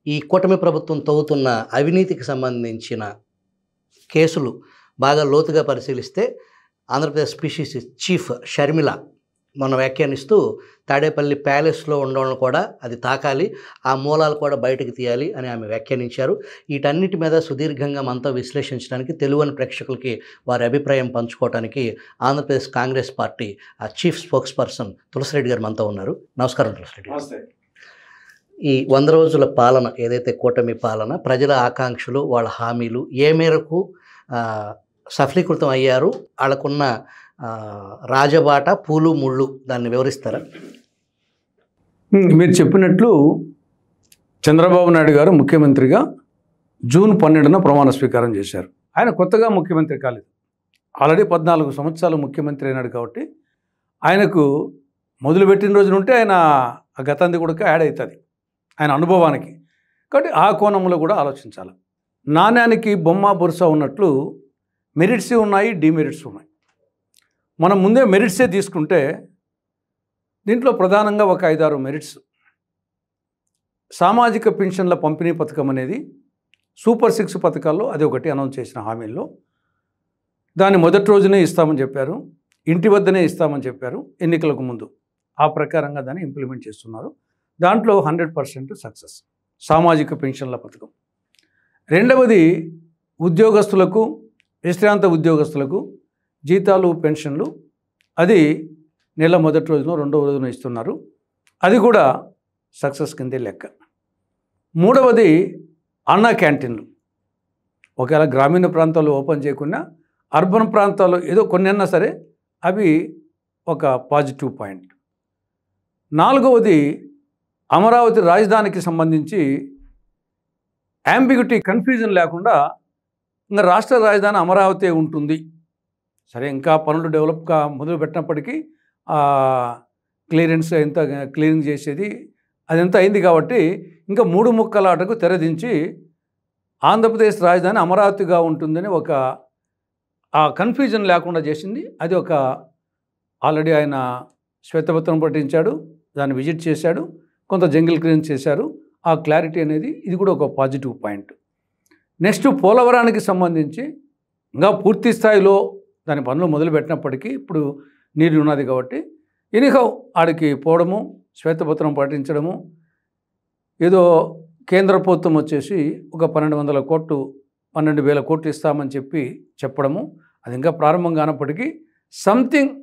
ఈ కూటమి ప్రభుత్వం తవ్వుతున్న అవినీతికి సంబంధించిన కేసులు బాగా లోతుగా పరిశీలిస్తే ఆంధ్రప్రదేశ్ పిసిసి చీఫ్ షర్మిల మొన్న వ్యాఖ్యానిస్తూ తాడేపల్లి ప్యాలెస్లో ఉండడం కూడా అది తాకాలి, ఆ మూలాలు కూడా బయటకు తీయాలి అని ఆమె వ్యాఖ్యానించారు. వీటన్నిటి మీద సుదీర్ఘంగా మనతో విశ్లేషించడానికి, తెలుగుని ప్రేక్షకులకి వారి అభిప్రాయం పంచుకోవడానికి Andhra Pradesh Congress party chief spokesperson Tulasi Reddy గారు మనతో ఉన్నారు. నమస్కారం తులసిరెడ్డి. ఈ 100 రోజుల పాలన ఏదైతే కూటమి పాలన, ప్రజల ఆకాంక్షలు, వాళ్ళ హామీలు ఏ మేరకు సఫలీకృతం అయ్యారు, వాళ్ళకున్న రాజబాట పూలు ముళ్ళు దాన్ని వివరిస్తారా? మీరు చెప్పినట్లు చంద్రబాబు నాయుడు గారు ముఖ్యమంత్రిగా జూన్ 12న ప్రమాణ స్వీకారం చేశారు. ఆయన కొత్తగా ముఖ్యమంత్రి కాలేదు, ఆల్రెడీ 14 సంవత్సరాలు ముఖ్యమంత్రి అయినాడు. కాబట్టి ఆయనకు మొదలుపెట్టిన రోజు నుండి ఆయన ఆ గతాన్ని కూడా యాడ్ అవుతుంది ఆయన అనుభవానికి. కాబట్టి ఆ కోణంలో కూడా ఆలోచించాలి. నాణ్యానికి బొమ్మ బొరుస ఉన్నట్లు మెరిట్స్ ఉన్నాయి, డిమెరిట్స్ ఉన్నాయి. మనం ముందే మెరిట్సే తీసుకుంటే దీంట్లో ప్రధానంగా ఒక 5-6 మెరిట్స్. సామాజిక పెన్షన్ల పంపిణీ పథకం అనేది సూపర్ 6 పథకాల్లో అది ఒకటి అనౌన్స్ చేసిన హామీల్లో. దాన్ని మొదటి రోజునే ఇస్తామని చెప్పారు, ఇంటి వద్దనే ఇస్తామని చెప్పారు ఎన్నికలకు ముందు. ఆ ప్రకారంగా దాన్ని ఇంప్లిమెంట్ చేస్తున్నారు. దాంట్లో 100% సక్సెస్ సామాజిక పెన్షన్ల పథకం. రెండవది ఉద్యోగస్తులకు, విశ్రాంత ఉద్యోగస్తులకు జీతాలు, పెన్షన్లు అది నెల మొదటి రోజున, రెండవ రోజున ఇస్తున్నారు. అది కూడా సక్సెస్ కిందే లెక్క. మూడవది అన్నా క్యాంటీన్లు. ఒకవేళ గ్రామీణ ప్రాంతాల్లో ఓపెన్ చేయకుండా అర్బన్ ప్రాంతాల్లో ఏదో కొన్ని అన్నా సరే అవి ఒక పాజిటివ్ పాయింట్. నాలుగవది అమరావతి రాజధానికి సంబంధించి యాంబిగ్యూటీ, కన్ఫ్యూజన్ లేకుండా ఇంకా రాష్ట్ర రాజధాని అమరావతి ఉంటుంది. సరే, ఇంకా పనులు డెవలప్గా మొదలు పెట్టినప్పటికీ క్లియరెన్స్ ఎంత క్లియరింగ్ చేసేది అదంతా అయింది. కాబట్టి ఇంకా 3 ముక్కలాటకు తెరదించి ఆంధ్రప్రదేశ్ రాజధాని అమరావతిగా ఉంటుందని ఒక ఆ కన్ఫ్యూజన్ లేకుండా చేసింది. అది ఒక ఆల్రెడీ ఆయన శ్వేతపత్రం ప్రకటించాడు, దాన్ని విజిట్ చేశాడు, కొంత జంగిల్ క్లియరెన్స్ చేశారు. ఆ క్లారిటీ అనేది ఇది కూడా ఒక పాజిటివ్ పాయింట్. నెక్స్ట్ పోలవరానికి సంబంధించి ఇంకా పూర్తి స్థాయిలో దాని పనులు మొదలుపెట్టినప్పటికీ ఇప్పుడు నీరు ఉన్నది. కాబట్టి ఎనీహౌ ఆడికి పోవడము, శ్వేతపత్రం ప్రకటించడము, ఏదో కేంద్ర ప్రభుత్వం వచ్చేసి ఒక 1200 కోట్లు 12,000 కోట్లు ఇస్తామని చెప్పడము, అది ఇంకా ప్రారంభం కానప్పటికీ సంథింగ్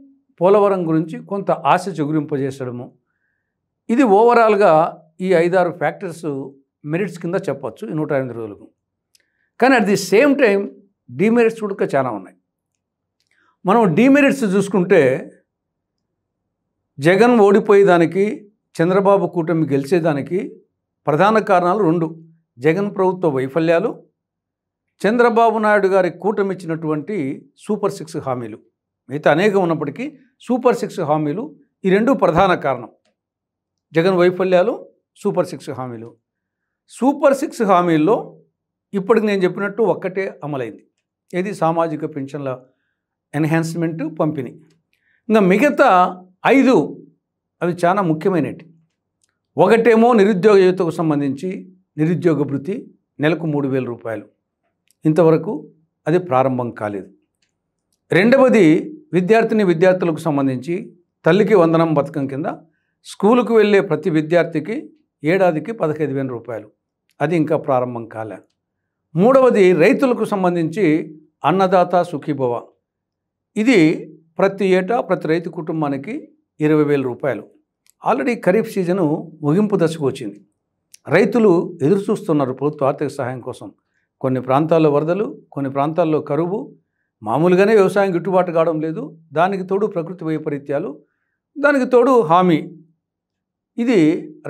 పోలవరం గురించి కొంత ఆశ చిగురింపజేసడము, ఇది ఓవరాల్గా ఈ 5-6 ఫ్యాక్టర్స్ మెరిట్స్ కింద చెప్పచ్చు ఈ 108 రోజులకు. కానీ at the same time demerits కూడా చాలా ఉన్నాయి. మనం డిమెరిట్స్ చూసుకుంటే జగన్ ఓడిపోయేదానికి, చంద్రబాబు కూటమి గెలిచేదానికి ప్రధాన కారణాలు 2: జగన్ ప్రభుత్వ వైఫల్యాలు, చంద్రబాబు నాయుడు గారి కూటమి ఇచ్చినటువంటి సూపర్ 6 హామీలు. మిగతా అనేకం ఉన్నప్పటికీ సూపర్ 6 హామీలు ఈ 2 ప్రధాన కారణం. జగన్ వైఫల్యాలు, సూపర్ 6 హామీలు. సూపర్ 6 హామీల్లో ఇప్పటికి నేను చెప్పినట్టు ఒక్కటే అమలైంది, ఏది సామాజిక పెన్షన్ల ఎన్హాన్స్మెంటు, పంపిణీ. ఇంకా మిగతా 5 అవి చాలా ముఖ్యమైనవి. ఒకటేమో నిరుద్యోగ యువతకు సంబంధించి నిరుద్యోగ భృతి నెలకు 3,000 రూపాయలు, ఇంతవరకు అది ప్రారంభం కాలేదు. రెండవది విద్యార్థులకు సంబంధించి తల్లికి వందనం పథకం కింద స్కూలుకు వెళ్ళే ప్రతి విద్యార్థికి ఏడాదికి 15,000 రూపాయలు, అది ఇంకా ప్రారంభం కాలే. మూడవది రైతులకు సంబంధించి అన్నదాత సుఖీభవ, ఇది ప్రతి ఏటా ప్రతి రైతు కుటుంబానికి 20,000 రూపాయలు. ఆల్రెడీ ఖరీఫ్ సీజను ముగింపు దశకు వచ్చింది. రైతులు ఎదురు చూస్తున్నారు ప్రభుత్వ ఆర్థిక సహాయం కోసం. కొన్ని ప్రాంతాల్లో వరదలు, కొన్ని ప్రాంతాల్లో కరువు, మామూలుగానే వ్యవసాయం గిట్టుబాటు కావడం లేదు, దానికి తోడు ప్రకృతి వైపరీత్యాలు, దానికి తోడు హామీ. ఇది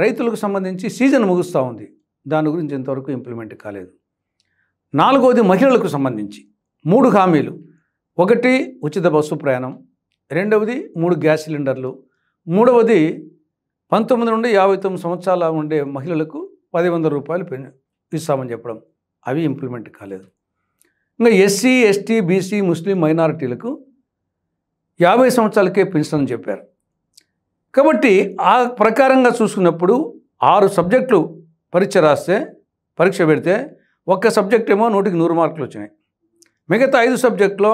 రైతులకు సంబంధించి సీజన్ ముగుస్తూ ఉంది, దాని గురించి ఇంతవరకు ఇంప్లిమెంట్ కాలేదు. నాలుగవది మహిళలకు సంబంధించి 3 హామీలు. ఒకటి ఉచిత బస్సు ప్రయాణం, రెండవది 3 గ్యాస్ సిలిండర్లు, మూడవది 19 నుండి 59 సంవత్సరాల ఉండే మహిళలకు 1,100 రూపాయలు ఇస్తామని చెప్పడం, అవి ఇంప్లిమెంట్ కాలేదు. ఇంకా ఎస్సీ, ఎస్టీ, బీసీ, ముస్లిం మైనారిటీలకు 50 సంవత్సరాలకే పెన్షన్ అని చెప్పారు. కాబట్టి ఆ ప్రకారంగా చూసుకున్నప్పుడు 6 సబ్జెక్టులు పరీక్ష రాస్తే పరీక్ష పెడితే ఒక్క సబ్జెక్ట్ ఏమో 100కి 100 మార్కులు వచ్చినాయి. మిగతా 5 సబ్జెక్టులో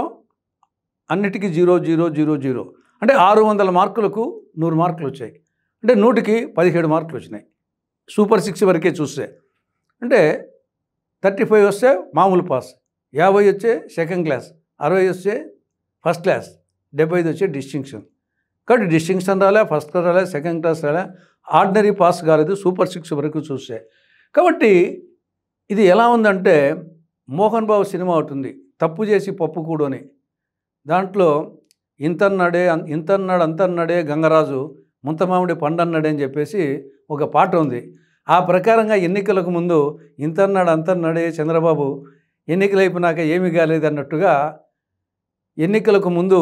అన్నిటికీ 0 0 0 0 అంటే 600 మార్కులకు 100 మార్కులు వచ్చాయి. అంటే 100కి 17 మార్కులు వచ్చినాయి. సూపర్ 6 వరకే చూస్తే. అంటే 35 వస్తే మామూలు పాస్, 50 వచ్చే సెకండ్ క్లాస్, 60 వస్తే ఫస్ట్ క్లాస్, 75 వచ్చే డిస్టింక్షన్. కాబట్టి డిస్టింక్షన్ రాలే, ఫస్ట్ క్లాస్ రాలే, సెకండ్ క్లాస్ రాలే, ఆర్డినరీ పాస్ కాలేదు, సూపర్ 6 వరకు చూస్తే. కాబట్టి ఇది ఎలా ఉందంటే మోహన్ బాబు సినిమా ఒకటి ఉంది, తప్పు చేసి పప్పు కూడు అని. దాంట్లో ఇంతన్నాడు అంతన్నాడే గంగరాజు ముంతమామిడి పండన్నాడే అని చెప్పేసి ఒక పాట ఉంది. ఆ ప్రకారంగా ఎన్నికలకు ముందు ఇంతన్నాడు అంతన్నాడే చంద్రబాబు, ఎన్నికలు అయిపోయినాక ఏమీ కాలేదు అన్నట్టుగా ఎన్నికలకు ముందు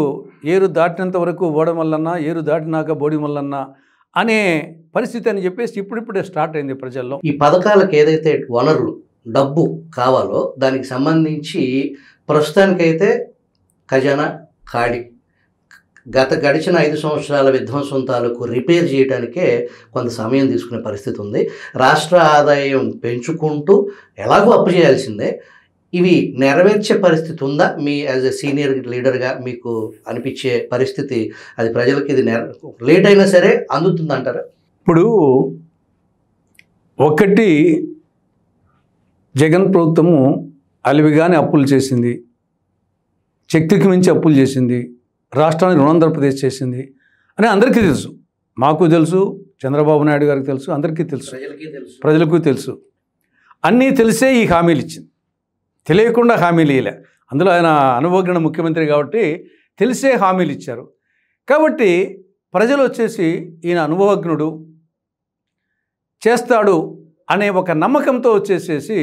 ఏరు దాటినంత వరకు ఓడమల్లన్న, ఏరు దాటినాక బోడిమల్లన్న అనే పరిస్థితి అని చెప్పేసి ఇప్పుడిప్పుడే స్టార్ట్ అయింది ప్రజల్లో. ఈ పథకాలకు ఏదైతే వనరులు డబ్బు కావాలో దానికి సంబంధించి ప్రస్తుతానికైతే ఖజానా ఖాళీ. గడిచిన 5 సంవత్సరాల విధ్వంసం తాలూకు రిపేర్ చేయడానికే కొంత సమయం తీసుకునే పరిస్థితి ఉంది. రాష్ట్ర ఆదాయం పెంచుకుంటూ ఎలాగో అప్పు చేయాల్సిందే. ఇవి నెరవేర్చే పరిస్థితి ఉందా? మీ యాజ్ ఎ సీనియర్ లీడర్గా మీకు అనిపించే పరిస్థితి, అది ప్రజలకి ఇది లేట్ అయినా సరే అందుతుందంటారా? ఇప్పుడు ఒకటి, జగన్ ప్రభుత్వము అలివిగానే అప్పులు చేసింది, శక్తికి మించి అప్పులు చేసింది, రాష్ట్రానికి రుణాంధ్రప్రదేశ్ చేసింది అని అందరికీ తెలుసు. మాకు తెలుసు, చంద్రబాబు నాయుడు గారికి తెలుసు, అందరికీ తెలుసు, ప్రజలకు తెలుసు. అన్నీ తెలిసే ఈ హామీలు ఇచ్చింది, తెలియకుండా హామీలు ఇవ్వలే. అందులో ఆయన అనుభవజ్ఞ ముఖ్యమంత్రి కాబట్టి తెలిసే హామీలు ఇచ్చారు. కాబట్టి ప్రజలు వచ్చేసి ఈయన అనుభవజ్ఞుడు, చేస్తాడు అనే ఒక నమ్మకంతో వచ్చేసేసి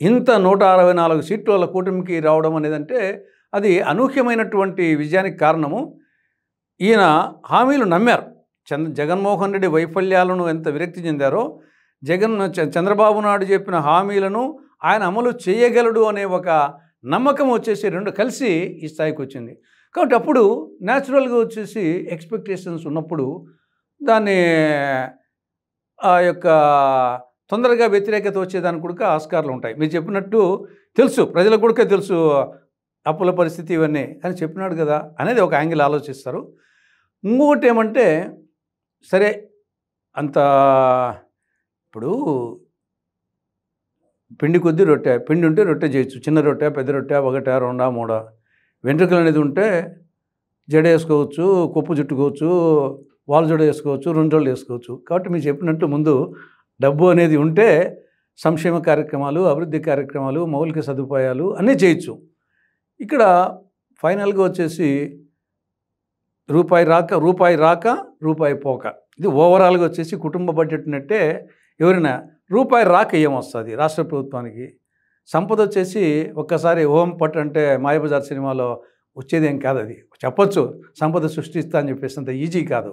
ఇంత 164 సీట్ల వాళ్ళ కూటమికి రావడం అనేదంటే అది అనూహ్యమైనటువంటి విజయానికి కారణము. ఈయన హామీలు నమ్మారు. జగన్మోహన్ రెడ్డి వైఫల్యాలను ఎంత విరక్తి చెందారో, చంద్రబాబు నాయుడు చెప్పిన హామీలను ఆయన అమలు చేయగలడు అనే ఒక నమ్మకం వచ్చేసి రెండు కలిసి ఈ స్థాయికి వచ్చింది. కాబట్టి అప్పుడు న్యాచురల్గా వచ్చేసి ఎక్స్పెక్టేషన్స్ ఉన్నప్పుడు దాన్ని ఆ యొక్క తొందరగా వ్యతిరేకత వచ్చేదానికి కూడా ఆస్కారాలు ఉంటాయి. మీరు చెప్పినట్టు తెలుసు, ప్రజలకు కూడా తెలుసు అప్పుల పరిస్థితి ఇవన్నీ, కానీ చెప్పినాడు కదా అనేది ఒక యాంగిల్ ఆలోచిస్తారు. ఇంకొకటి ఏమంటే సరే అంత ఇప్పుడు పిండి కొద్దీ రొట్టె, పిండి ఉంటే రొట్టె చేయొచ్చు, చిన్న రొట్టె, పెద్ద రొట్టె, 1, 2, 3 వెంట్రుకలు అనేది ఉంటే జడ వేసుకోవచ్చు, కొప్పు చుట్టుకోవచ్చు, వాలు జడ వేసుకోవచ్చు, 2 జడలు వేసుకోవచ్చు. కాబట్టి మీరు చెప్పినట్టు ముందు డబ్బు అనేది ఉంటే సంక్షేమ కార్యక్రమాలు, అభివృద్ధి కార్యక్రమాలు, మౌలిక సదుపాయాలు అన్నీ చేయొచ్చు. ఇక్కడ ఫైనల్గా వచ్చేసి రూపాయి రాక రూపాయి పోక, ఇది ఓవరాల్గా వచ్చేసి కుటుంబ బడ్జెట్ నెట్టే ఎవరైనా రూపాయి రాక ఏమొస్తుంది రాష్ట్ర ప్రభుత్వానికి? సంపద వచ్చేసి ఒక్కసారి ఓం పట్ అంటే మాయాబజార్ సినిమాలో వచ్చేది ఏం కాదు. అది చెప్పొచ్చు సంపద సృష్టిస్తా అని చెప్పేసి, అంత ఈజీ కాదు.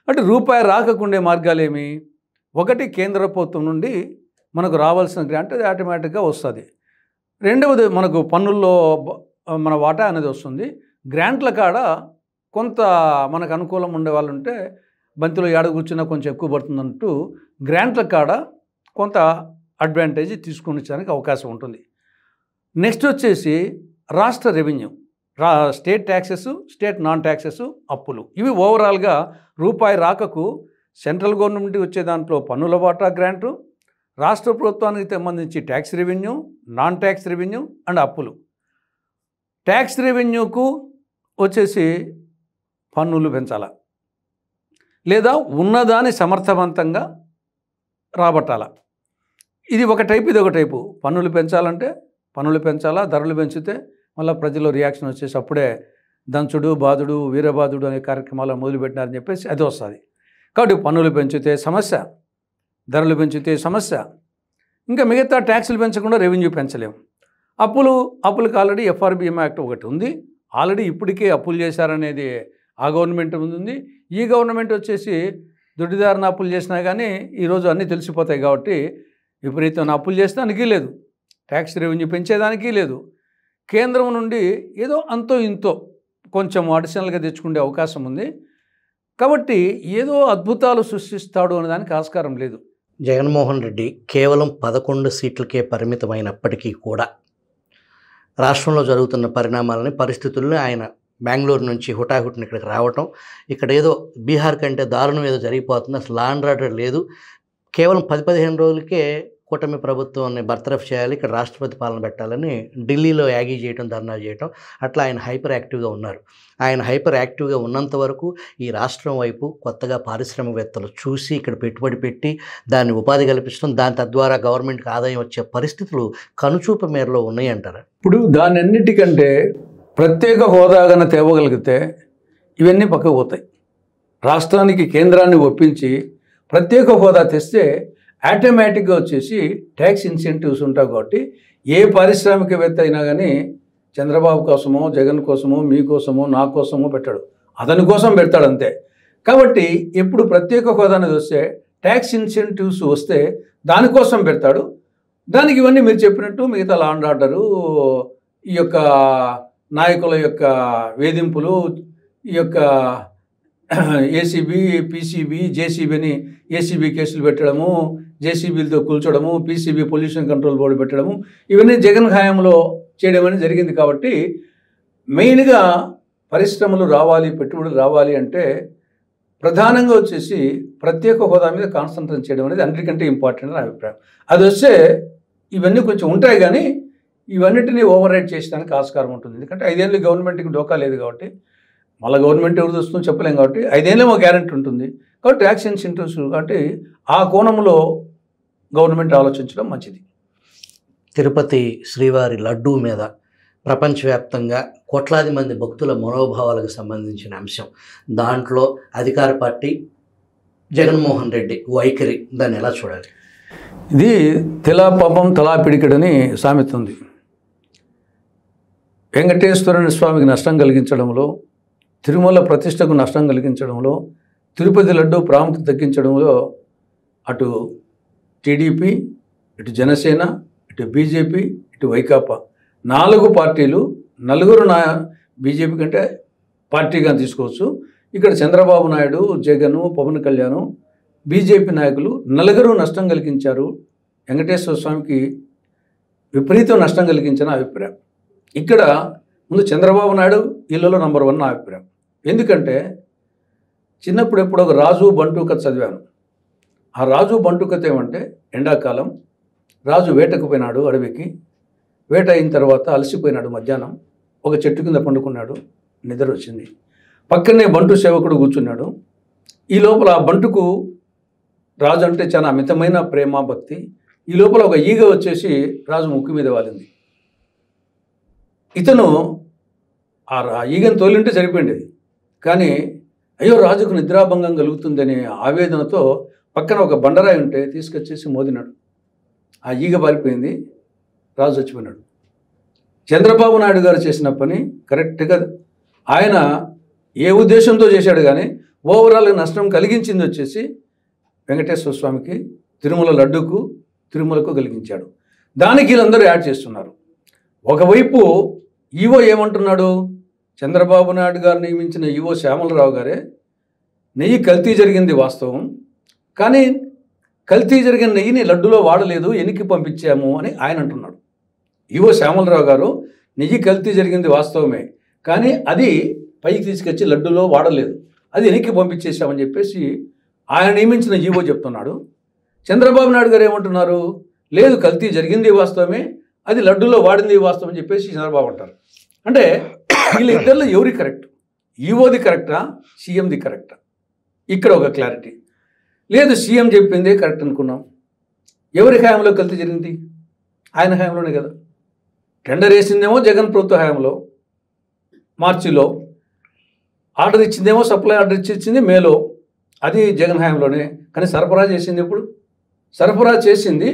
అంటే రూపాయి రాకకుండే మార్గాలు ఏమి? ఒకటి, కేంద్ర ప్రభుత్వం నుండి మనకు రావాల్సిన గ్రాంట్ అది ఆటోమేటిక్గా వస్తుంది. రెండవది, మనకు పన్నుల్లో మన వాటా అనేది వస్తుంది. గ్రాంట్ల కాడ కొంత మనకు అనుకూలం ఉండే వాళ్ళు ఉంటే బంతిలో ఏడ కూర్చున్నా కొంచెం ఎక్కువ పడుతుందంటూ గ్రాంట్ల కాడ కొంత అడ్వాంటేజ్ తీసుకొనిచ్చడానికి అవకాశం ఉంటుంది. నెక్స్ట్ వచ్చేసి రాష్ట్ర revenue, state taxes, state non taxes, అప్పులు, ఇవి ఓవరాల్గా రూపాయి రాకకు సెంట్రల్ గవర్నమెంట్ వచ్చే దాంట్లో పన్నుల వాటా గ్రాంటు, రాష్ట్ర ప్రభుత్వానికి సంబంధించి tax revenue, non tax revenue and అప్పులు. ట్యాక్స్ రెవెన్యూకు వచ్చేసి పన్నులు పెంచాలా లేదా ఉన్నదాన్ని సమర్థవంతంగా రాబట్టాలా, ఇది ఒక టైపు, ఇది ఒక టైపు. పన్నులు పెంచాలంటే పన్నులు పెంచాలా, ధరలు పెంచితే మళ్ళీ ప్రజల్లో రియాక్షన్ వచ్చేసి అప్పుడే దంచుడు బాధుడు వీరబాధుడు అనే కార్యక్రమాలు మొదలుపెట్టినారని చెప్పేసి అది వస్తుంది. కాబట్టి పన్నులు పెంచితే సమస్య, ధరలు పెంచితే సమస్య, ఇంకా మిగతా ట్యాక్సులు పెంచకుండా రెవెన్యూ పెంచలేము. అప్పులకు ఆల్రెడీ FRBM యాక్ట్ ఒకటి ఉంది, ఆల్రెడీ ఇప్పటికే అప్పులు చేశారనేది ఆ గవర్నమెంట్ ఉంది. ఈ గవర్నమెంట్ వచ్చేసి దొడ్డిదారిన అప్పులు చేసినా కానీ ఈరోజు అన్నీ తెలిసిపోతాయి. కాబట్టి విపరీతమైన అప్పులు చేసేదానికి లేదు, ట్యాక్స్ రెవెన్యూ పెంచేదానికి లేదు. కేంద్రం నుండి ఏదో అంతో ఇంతో కొంచెం అడిషనల్గా తెచ్చుకునే అవకాశం ఉంది. కాబట్టి ఏదో అద్భుతాలు సృష్టిస్తాడు అనే దానికి ఆస్కారం లేదు. జగన్మోహన్ రెడ్డి కేవలం 11 సీట్లకే పరిమితమైనప్పటికీ కూడా రాష్ట్రంలో జరుగుతున్న పరిణామాలని పరిస్థితుల్ని ఆయన బెంగళూరు నుంచి హుటాహుటిని ఇక్కడికి రావటం, ఇక్కడ ఏదో బీహార్ కంటే దారుణం ఏదో జరిగిపోతుంది, అసలు లా అండ్ ఆర్డర్ లేదు, కేవలం 10-15 రోజులకే కూటమి ప్రభుత్వాన్ని బర్తరఫ్ చేయాలి, ఇక్కడ రాష్ట్రపతి పాలన పెట్టాలని ఢిల్లీలో యాగీ చేయడం, ధర్నా చేయటం, అట్లా ఆయన హైపర్ యాక్టివ్గా ఉన్నారు. ఆయన హైపర్ యాక్టివ్గా ఉన్నంత వరకు ఈ రాష్ట్రం వైపు కొత్తగా పారిశ్రామికవేత్తలు చూసి ఇక్కడ పెట్టుబడి పెట్టి దాన్ని ఉపాధి కల్పించడం, దాని తద్వారా గవర్నమెంట్కి ఆదాయం వచ్చే పరిస్థితులు కనుచూపు మేరలో ఉన్నాయి అంటారా? ఇప్పుడు దాని అన్నిటికంటే ప్రత్యేక హోదాగా తేవగలిగితే ఇవన్నీ పక్కకు పోతాయి. రాష్ట్రానికి కేంద్రాన్ని ఒప్పించి ప్రత్యేక హోదా తెస్తే ఆటోమేటిక్గా వచ్చేసి ట్యాక్స్ ఇన్సెంటివ్స్ ఉంటాయి. కాబట్టి ఏ పారిశ్రామికవేత్త అయినా కానీ చంద్రబాబు కోసమో, జగన్ కోసమో, మీకోసమో, నా కోసమో పెట్టాడు, అతని కోసం పెడతాడు అంతే. కాబట్టి ఎప్పుడు ప్రత్యేక హోదా అనేది వస్తే ట్యాక్స్ ఇన్సెంటివ్స్ వస్తే దానికోసం పెడతాడు. దానికి ఇవన్నీ మీరు చెప్పినట్టు మిగతా లా అండ్ ఆర్డరు, ఈ యొక్క నాయకుల యొక్క వేధింపులు, ఈ యొక్క ఏసీబీ, పీసీబీ, జేసీబీ అని ఏసీబీ కేసులు పెట్టడము, జేసీబీలతో కూల్చడము, పీసీబీ పొల్యూషన్ కంట్రోల్ బోర్డు పెట్టడము, ఇవన్నీ జగన్ హయాంలో చేయడం అనేది జరిగింది. కాబట్టి మెయిన్గా పరిశ్రమలు రావాలి, పెట్టుబడులు రావాలి అంటే ప్రధానంగా వచ్చేసి ప్రత్యేక హోదా మీద కాన్సన్ట్రేట్ చేయడం అనేది అన్నిటికంటే ఇంపార్టెంట్ అని అభిప్రాయం. అది వస్తే ఇవన్నీ కొంచెం ఉంటాయి, కానీ ఇవన్నిటినీ ఓవర్ రైడ్ చేసడానికి ఆస్కారం ఉంటుంది. ఎందుకంటే 5 ఏళ్ళు గవర్నమెంట్కి డోకా లేదు కాబట్టి, మళ్ళీ గవర్నమెంట్ ఎవరు చూస్తుందో చెప్పలేం కాబట్టి 5 ఏళ్ళేమో గ్యారెంటీ ఉంటుంది. కాబట్టి ట్యాక్స్ ఇన్సెంటివ్స్ కాబట్టి ఆ కోణంలో గవర్నమెంట్ ఆలోచించడం మంచిది. తిరుపతి శ్రీవారి లడ్డూ మీద ప్రపంచవ్యాప్తంగా కోట్లాది మంది భక్తుల మనోభావాలకు సంబంధించిన అంశం, దాంట్లో అధికార పార్టీ జగన్మోహన్ రెడ్డి వైఖరి, దాన్ని ఎలా చూడాలి? ఇది తెలా పాపం తలా పిడికిడని సామెత ఉంది. వెంకటేశ్వర స్వామికి నష్టం కలిగించడంలో, తిరుమల ప్రతిష్టకు నష్టం కలిగించడంలో, తిరుపతి లడ్డు ప్రాముఖ్యత తగ్గించడంలో అటు టీడీపీ, ఇటు జనసేన, ఇటు బీజేపీ, ఇటు వైకాపా 4 పార్టీలు, నలుగురు బీజేపీ కంటే పార్టీగా తీసుకోవచ్చు. ఇక్కడ చంద్రబాబు నాయుడు, జగను, పవన్ కళ్యాణ్, బీజేపీ నాయకులు 4 నష్టం కలిగించారు. వెంకటేశ్వర స్వామికి విపరీతం నష్టం కలిగించిన అభిప్రాయం. ఇక్కడ ముందు చంద్రబాబు నాయుడు ఇళ్లలో నంబర్ 1 నా అభిప్రాయం. ఎందుకంటే చిన్నప్పుడు ఎప్పుడు ఒక రాజు బంటు కథ చదివాను. ఆ రాజు బంటు కథ ఏమంటే, ఎండాకాలం రాజు వేటకు పోయినాడు అడవికి. వేట అయిన తర్వాత అలసిపోయినాడు, మధ్యాహ్నం ఒక చెట్టు కింద పండుకున్నాడు, నిద్ర వచ్చింది. పక్కనే బంటు సేవకుడు కూర్చున్నాడు. ఈ లోపల ఆ బంటుకు రాజు అంటే చాలా అమితమైన ప్రేమ, భక్తి. ఈ లోపల ఒక ఈగ వచ్చేసి రాజు ముక్కు మీద వాలింది. ఇతను ఆ ఈగను తోలింటే సరిపోయింది, కానీ అయ్యో రాజుకు నిద్రాభంగం కలుగుతుందనే ఆవేదనతో పక్కన ఒక బండరాయి ఉంటే తీసుకొచ్చేసి మోదినాడు. ఆ ఈగ పారిపోయింది, రాజు చచ్చిపోయినాడు. చంద్రబాబు నాయుడు గారు చేసిన పని కరెక్ట్గా ఆయన ఏ ఉద్దేశంతో చేశాడు, కానీ ఓవరాల్గా నష్టం కలిగించింది వచ్చేసి వెంకటేశ్వర స్వామికి, తిరుమల లడ్డుకు, తిరుమలకు కలిగించాడు. దానికి వీళ్ళందరూ యాడ్ చేస్తున్నారు. ఒకవైపు ఈవో ఏమంటున్నాడు, చంద్రబాబు నాయుడు గారు నియమించిన ఈవో శ్యామలరావు గారే నెయ్యి కల్తీ జరిగింది వాస్తవం, కానీ కల్తీ జరిగిన నెయ్యిని లడ్డులో వాడలేదు, ఎనికి పంపించాము అని ఆయన అంటున్నాడు. ఈవో శ్యామలరావు గారు నెయ్యి కల్తీ జరిగింది వాస్తవమే, కానీ అది పైకి తీసుకొచ్చి లడ్డులో వాడలేదు, అది ఎనికి పంపించేసామని చెప్పేసి ఆయన నియమించిన ఈవో చెప్తున్నాడు. చంద్రబాబు నాయుడు గారు ఏమంటున్నారు, లేదు కల్తీ జరిగింది వాస్తవమే, అది లడ్డులో వాడింది వాస్తవం అని చెప్పేసి చంద్రబాబు అంటారు. అంటే వీళ్ళిద్దరిలో ఎవరి కరెక్ట్, ఈవోది కరెక్టా, సీఎంది కరెక్టా? ఇక్కడ ఒక క్లారిటీ లేదు. సీఎం చెప్పిందే కరెక్ట్ అనుకున్నాం. ఎవరి హయాంలో కల్తీ జరిగింది? ఆయన హయాంలోనే కదా. టెండర్ వేసిందేమో జగన్ ప్రభుత్వ హయాంలో, మార్చిలో. ఆర్డర్ ఇచ్చిందేమో సప్లై ఆర్డర్ ఇచ్చింది మేలో, అది జగన్ హయాంలోనే. కానీ సరఫరా చేసింది ఎప్పుడు? సరఫరా చేసింది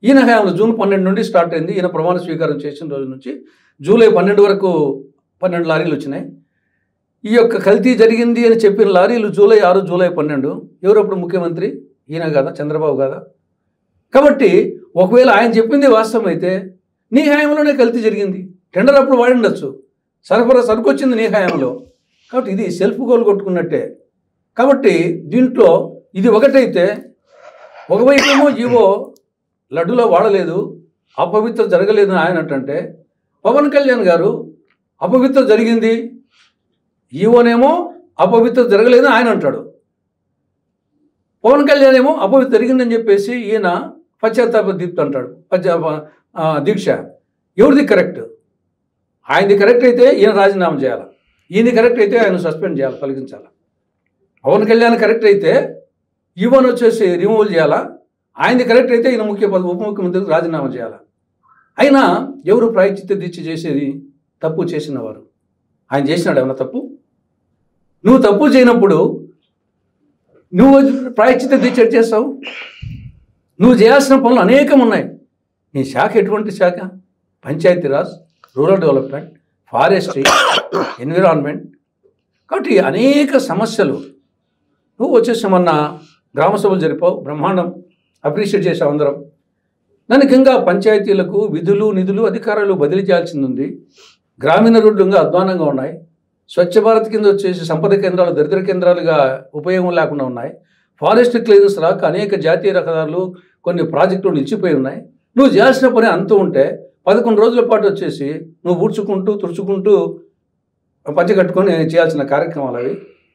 ఈయన హయాంలో జూన్ 12 నుండి స్టార్ట్ అయింది. ఈయన ప్రమాణ స్వీకారం చేసిన రోజు నుంచి జూలై 12 వరకు 12 లారీలు వచ్చినాయి. ఈ యొక్క కల్తీ జరిగింది అని చెప్పిన లారీలు జూలై 6, జూలై 12. ఎవరప్పుడు ముఖ్యమంత్రి? ఈయన కదా, చంద్రబాబు కదా. కాబట్టి ఒకవేళ ఆయన చెప్పింది వాస్తవం అయితే నీ హయాంలోనే కల్తీ జరిగింది, టెండర్ అప్పుడు వాడి ఉండొచ్చు, సరఫరా సరుకు వచ్చింది నీ హయాంలో. కాబట్టి ఇది సెల్ఫ్ గోల్ కొట్టుకున్నట్టే. కాబట్టి దీంట్లో ఇది ఒకటైతే ఒకవైపు ఏమో జీవో లడ్డులో వాడలేదు, అపవిత్ర జరగలేదు అని ఆయన అంటే, పవన్ కళ్యాణ్ గారు అపవిత్ర జరిగింది, ఈవోనేమో అపవిత్ర జరగలేదని ఆయన అంటాడు. పవన్ కళ్యాణ్ ఏమో అపవిత్ర జరిగిందని చెప్పేసి ఈయన పశ్చాత్తాప దీప్తి అంటాడు. దీక్ష ఎవరిది కరెక్ట్? ఆయనది కరెక్ట్ అయితే ఈయన రాజీనామా చేయాలి, ఈయనది కరెక్ట్ అయితే ఆయన సస్పెండ్ చేయాలి, తొలగించాలి. పవన్ కళ్యాణ్ కరెక్ట్ అయితే ఈవోని వచ్చేసి రిమూవల్ చేయాలా, ఆయనది కరెక్ట్ అయితే ఈయన ఉప ముఖ్యమంత్రికి రాజీనామా చేయాలా. అయినా ఎవరు ప్రాయశ్చిత్త దీక్ష చేసేది? తప్పు చేసిన వారు. ఆయన చేసినాడు ఏమన్నా తప్పు? నువ్వు తప్పు చేయనప్పుడు నువ్వు ప్రాయశ్చిత్త దీక్ష చేస్తావు? నువ్వు చేయాల్సిన పనులు అనేకం ఉన్నాయి. నీ శాఖ ఎటువంటి శాఖ? Panchayati Raj, rural development, forestry, environment. కాబట్టి అనేక సమస్యలు. నువ్వు వచ్చేసి మొన్న గ్రామ సభలు జరిపావు, బ్రహ్మాండం, అప్రిషియేట్ చేసావు అందరం. దానికి ఇంకా పంచాయతీలకు విధులు, నిధులు, అధికారాలు బదిలీ చేయాల్సింది ఉంది. గ్రామీణ రోడ్లు ఇంకా అధ్వానంగా ఉన్నాయి. స్వచ్ఛ భారత్ కింద వచ్చేసి సంపద కేంద్రాలు దరిద్ర కేంద్రాలుగా ఉపయోగం లేకుండా ఉన్నాయి. ఫారెస్ట్ క్లియరెన్స్ రాక అనేక జాతీయ రహదారులు, కొన్ని ప్రాజెక్టులు నిలిచిపోయి ఉన్నాయి. నువ్వు చేయాల్సిన పని అంతూ ఉంటే 11 రోజుల పాటు వచ్చేసి నువ్వు ఊడ్చుకుంటూ తుడుచుకుంటూ పంచె కట్టుకొని చేయాల్సిన కార్యక్రమాలు అవి.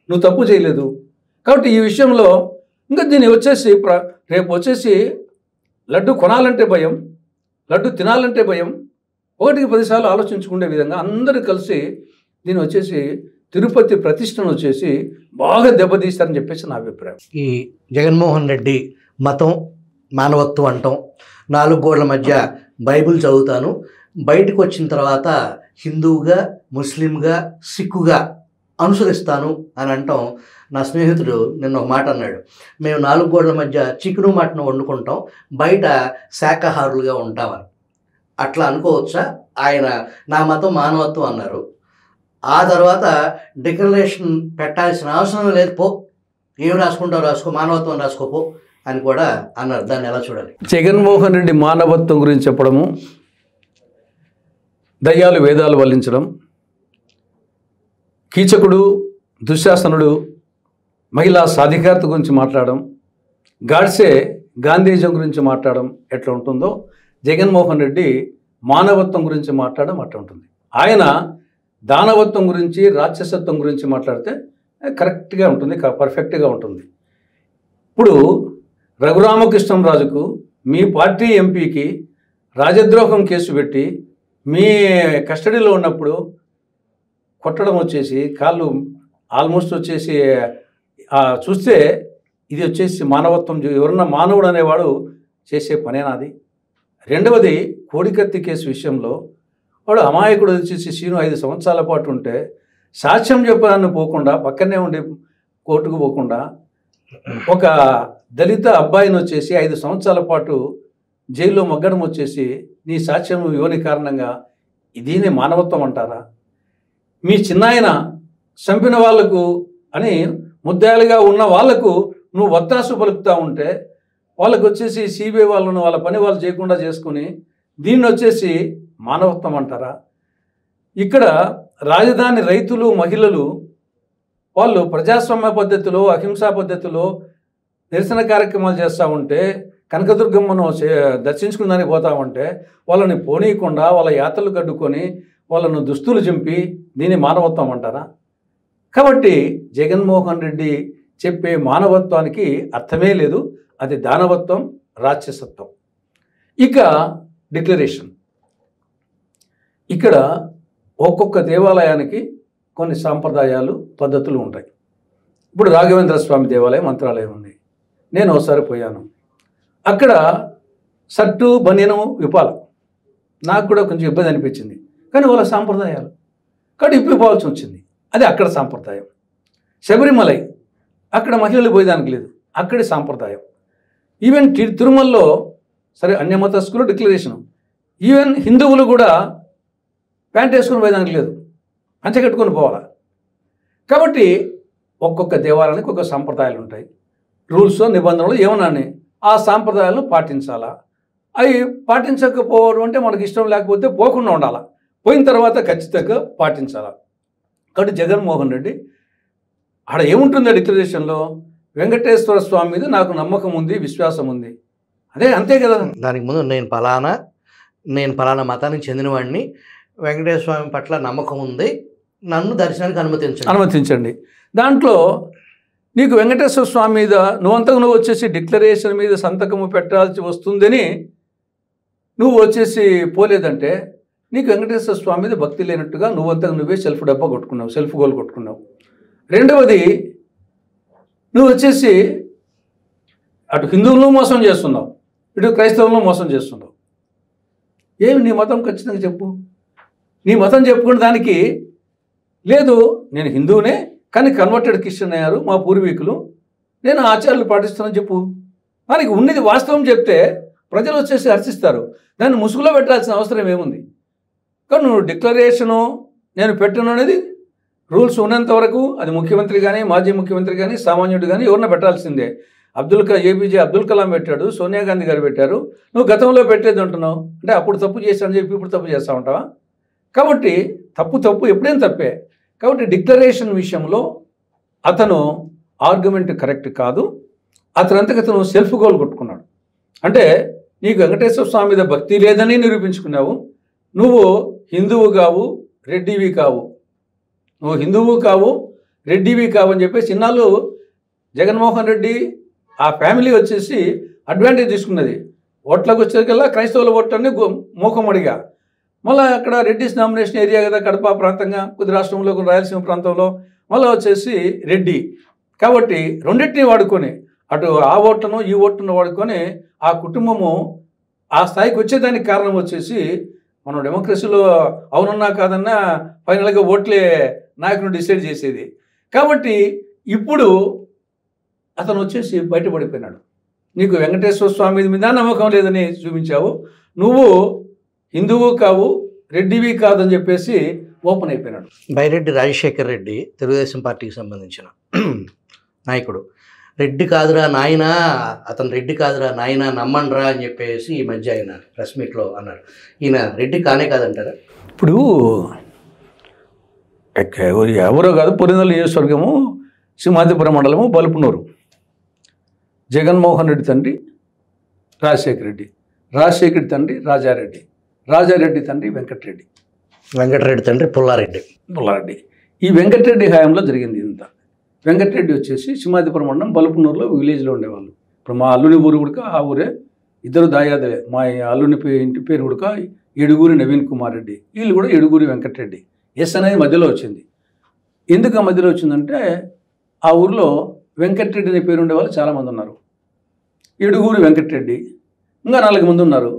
నువ్వు తప్పు చేయలేదు. కాబట్టి ఈ విషయంలో ఇంకా దీన్ని వచ్చేసి రేపు వచ్చేసి లడ్డు కొనాలంటే భయం, లడ్డు తినాలంటే భయం. 1కి 10 సార్లు ఆలోచించుకునే విధంగా అందరూ కలిసి దీన్ని వచ్చేసి తిరుపతి ప్రతిష్టను వచ్చేసి బాగా దెబ్బతీస్తారని చెప్పేసి నా అభిప్రాయం. ఈ జగన్మోహన్ రెడ్డి మతం, మానవత్వం అంటాం, 4 గోడల మధ్య బైబిల్ చదువుతాను, బయటకు వచ్చిన తర్వాత హిందువుగా, ముస్లింగా, సిక్కుగా అనుసరిస్తాను అని అంటాం. నా స్నేహితుడు నిన్న ఒక మాట అన్నాడు, మేము 4 గోడల మధ్య చికెను మటన్ వండుకుంటాం, బయట శాకాహారులుగా ఉంటామని. అట్లా అనుకోవచ్చా? ఆయన నా మతం మానవత్వం అన్నారు, ఆ తర్వాత డిక్లరేషన్ పెట్టాల్సిన అవసరం లేదు, పో ఏం రాసుకుంటావు రాసుకో, మానవత్వం రాసుకోపో అని కూడా అన్నారు. దాన్ని ఎలా చూడాలి? జగన్మోహన్ రెడ్డి మానవత్వం గురించి చెప్పడము, దయ్యాలు వేదాలు వల్లించడం, కీచకుడు, దుశ్శాసనుడు, మహిళా సాధికారత గురించి మాట్లాడడం, గాడ్సే గాంధీజం గురించి మాట్లాడడం ఎట్లా ఉంటుందో జగన్మోహన్ రెడ్డి మానవత్వం గురించి మాట్లాడడం అట్లా ఉంటుంది. ఆయన దానవత్వం గురించి, రాక్షసత్వం గురించి మాట్లాడితే కరెక్ట్గా ఉంటుంది, పర్ఫెక్ట్గా ఉంటుంది. ఇప్పుడు రఘురామకృష్ణంరాజుకు మీ పార్టీ ఎంపీకి రాజద్రోహం కేసు పెట్టి మీ కస్టడీలో ఉన్నప్పుడు కొట్టడం వచ్చేసి, కాళ్ళు ఆల్మోస్ట్ వచ్చేసి చూస్తే ఇది వచ్చేసి మానవత్వం. ఎవరన్నా మానవుడు అనేవాడు చేసే పనేనాది? రెండవది, కోడికత్తి కేసు విషయంలో వాడు అమాయకుడు వచ్చేసి సీను 5 సంవత్సరాల పాటు ఉంటే సాక్ష్యం చెప్పడానికి పోకుండా, పక్కనే ఉండి కోర్టుకు పోకుండా ఒక దళిత అబ్బాయిని వచ్చేసి 5 సంవత్సరాల పాటు జైల్లో మగ్గడం వచ్చేసి నీ సాక్ష్యం ఇవ్వని కారణంగా దీన్ని మానవత్వం అంటారా? మీ చిన్నాయన చంపిన వాళ్లకు అని ముద్దాయిలుగా ఉన్న వాళ్లకు నువ్వు వత్తాసు పలుకుతూ ఉంటే వాళ్ళకు వచ్చేసి సిబిఐ వాళ్ళను వాళ్ళ పని వాళ్ళు చేయకుండా చేసుకుని దీన్ని వచ్చేసి మానవత్వం అంటారా? ఇక్కడ రాజధాని రైతులు, మహిళలు వాళ్ళు ప్రజాస్వామ్య పద్ధతిలో, అహింసా పద్ధతిలో నిరసన కార్యక్రమాలు చేస్తూ ఉంటే, కనకదుర్గమ్మను దర్శించుకుని పోతా ఉంటే వాళ్ళని పోనీయకుండా వాళ్ళ యాత్రలు కట్టుకొని వాళ్ళను దుస్తులు చింపి దీన్ని మానవత్వం అంటారా? కాబట్టి జగన్మోహన్ రెడ్డి చెప్పే మానవత్వానికి అర్థమే లేదు. అది దానవత్వం, రాక్షసత్వం. ఇక డిక్లరేషన్, ఇక్కడ ఒక్కొక్క దేవాలయానికి కొన్ని సాంప్రదాయాలు, పద్ధతులు ఉంటాయి. ఇప్పుడు రాఘవేంద్ర స్వామి దేవాలయం, మంత్రాలయం ఉంది. నేను ఒకసారి పోయాను. అక్కడ షర్టు బనియను విప్పాలి. నాకు కూడా కొంచెం ఇబ్బంది అనిపించింది, కానీ వాళ్ళ సాంప్రదాయాలు కాబట్టి ఇప్పిపోవాల్సి వచ్చింది. అది అక్కడ సాంప్రదాయం. శబరిమలై, అక్కడ మహిళలు పోయేదానికి లేదు, అక్కడి సాంప్రదాయం. ఈవెన్ తిరుమలలో సరే అన్యమతస్కులు డిక్లరేషను, ఈవెన్ హిందువులు కూడా ప్యాంట్ వేసుకొని పోయేదానికి లేదు, పంచె కట్టుకొని పోవాలా. కాబట్టి ఒక్కొక్క దేవాలయానికి ఒక్కొక్క సాంప్రదాయాలు ఉంటాయి, రూల్స్, నిబంధనలు ఏమన్నా ఆ సాంప్రదాయాలను పాటించాలా. అవి పాటించకపోవడం అంటే మనకి ఇష్టం లేకపోతే పోకుండా ఉండాలా, పోయిన తర్వాత ఖచ్చితంగా పాటించాలా. కాబట్టి జగన్మోహన్ రెడ్డి ఆడ ఏముంటుందో డిక్లరేషన్లో, వెంకటేశ్వర స్వామి మీద నాకు నమ్మకం ఉంది, విశ్వాసం ఉంది. అదే అంతే కదా. దానికి ముందు నేను పలానా మతానికి చెందినవాడిని, వెంకటేశ్వర స్వామి పట్ల నమ్మకం ఉంది, నన్ను దర్శనానికి అనుమతించండి. దాంట్లో నీకు వెంకటేశ్వర స్వామి మీద నువ్వు వచ్చేసి డిక్లరేషన్ మీద సంతకము పెట్టాల్సి వస్తుందని నువ్వు వచ్చేసి పోలేదంటే నీకు వెంకటేశ్వర స్వామి మీద భక్తి లేనట్టుగా నువ్వే సెల్ఫ్ డబ్బా కొట్టుకున్నావు, సెల్ఫ్ గోల్ కొట్టుకున్నావు. రెండవది, నువ్వు వచ్చేసి అటు హిందువులను మోసం చేస్తున్నావు, ఇటు క్రైస్తవులను మోసం చేస్తున్నావు. ఏమి నీ మతం ఖచ్చితంగా చెప్పు. నీ మతం చెప్పుకునే దానికి లేదు, నేను హిందువునే కానీ కన్వర్టెడ్ క్రిస్టియన్ అయ్యారు మా పూర్వీకులు, నేను ఆచారాలు పాటిస్తానని చెప్పు. దానికి ఉన్నది వాస్తవం చెప్తే ప్రజలు వచ్చేసి హర్షిస్తారు. దాన్ని ముసుగులో పెట్టాల్సిన అవసరం ఏముంది? కానీ నువ్వు డిక్లరేషను నేను పెట్టను అనేది రూల్స్ ఉన్నంత వరకు అది ముఖ్యమంత్రి కానీ, మాజీ ముఖ్యమంత్రి కానీ, సామాన్యుడు కానీ ఎవరన్నా పెట్టాల్సిందే. ఏపీజే అబ్దుల్ కలాం పెట్టాడు, సోనియా గాంధీ గారు పెట్టారు. నువ్వు గతంలో పెట్టేది అంటున్నావు అంటే అప్పుడు తప్పు చేశానని చెప్పి ఇప్పుడు తప్పు చేస్తూ ఉంటావా? కాబట్టి తప్పు ఎప్పుడేం తప్పే. కాబట్టి డిక్లరేషన్ విషయంలో అతను ఆర్గ్యుమెంట్ కరెక్ట్ కాదు. అతను సెల్ఫ్ గోల్ కొట్టుకున్నాడు. అంటే నీకు వెంకటేశ్వర స్వామి మీద భక్తి లేదని నిరూపించుకున్నావు. నువ్వు హిందువు కావు, రెడ్డివి కావు, నువ్వు హిందువు కావు, రెడ్డివి కావు అని చెప్పేసి ఇన్నాళ్ళు జగన్మోహన్ రెడ్డి ఆ ఫ్యామిలీ వచ్చేసి అడ్వాంటేజ్ తీసుకున్నది. ఓట్లకు వచ్చేకల్లా క్రైస్తవుల ఓట్లన్నీ మూకమడిగా. మళ్ళీ అక్కడ రెడ్డిస్ నామినేషన్ ఏరియా కదా, కడప ప్రాంతంగా, కొద్ది రాష్ట్రంలో కొన్ని రాయలసీమ ప్రాంతంలో మళ్ళీ వచ్చేసి రెడ్డి. కాబట్టి రెండింటినీ వాడుకొని అటు ఆ ఓట్లను ఈ ఓట్లను వాడుకొని ఆ కుటుంబము ఆ స్థాయికి వచ్చేదానికి కారణం వచ్చేసి మనం డెమోక్రసీలో అవునన్నా కాదన్నా ఫైనల్గా ఓట్లే నాయకుడు డిసైడ్ చేసేది. కాబట్టి ఇప్పుడు అతను వచ్చేసి బయటపడిపోయినాడు. నీకు వెంకటేశ్వర స్వామి మీద నమ్మకం లేదని చూపించావు. నువ్వు హిందువు కావు, రెడ్డివి కాదని చెప్పేసి ఓపెన్ అయిపోయినాడు. బైరెడ్డి రాజశేఖర్ రెడ్డి తెలుగుదేశం పార్టీకి సంబంధించిన నాయకుడు, రెడ్డి కాదురా నాయనా, అతను రెడ్డి కాదురా నాయనా, నమ్మండ్రా అని చెప్పేసి ఈ మధ్య ఆయన ప్రెస్ మీట్లో అన్నాడు. ఈయన రెడ్డి కానే కాదంటారా? ఇప్పుడు ఎవరో కాదు, పొరినెల నియోజకవర్గము, సింహాద్రిపురం మండలము, బలుపునూరు. జగన్మోహన్ రెడ్డి తండ్రి రాజశేఖర రెడ్డి, రాజశేఖర తండ్రి రాజారెడ్డి, రాజారెడ్డి తండ్రి వెంకటరెడ్డి, వెంకటరెడ్డి తండ్రి పుల్లారెడ్డి. ఈ వెంకటరెడ్డి హయాంలో జరిగింది ఇంత. వెంకటరెడ్డి వచ్చేసి సింహాద్రిపురం మండలం బలుపునూరులో విలేజ్లో ఉండేవాళ్ళు. ఇప్పుడు మా అల్లుని ఊరు కూడా ఆ ఊరే, ఇద్దరు దాయాదులే. మా అల్లుని ఇంటి పేరు కూడా ఏడుగురి నవీన్ కుమార్ రెడ్డి, వీళ్ళు కూడా ఏడుగురి వెంకటరెడ్డి. ఎస్ అనేది మధ్యలో వచ్చింది. ఎందుకు ఆ మధ్యలో వచ్చిందంటే ఆ ఊరిలో వెంకటరెడ్డి అనే పేరు ఉండేవాళ్ళు చాలామంది ఉన్నారు. ఏడుగురి వెంకటరెడ్డి, ఇంకా 4 మంది ఉన్నారు.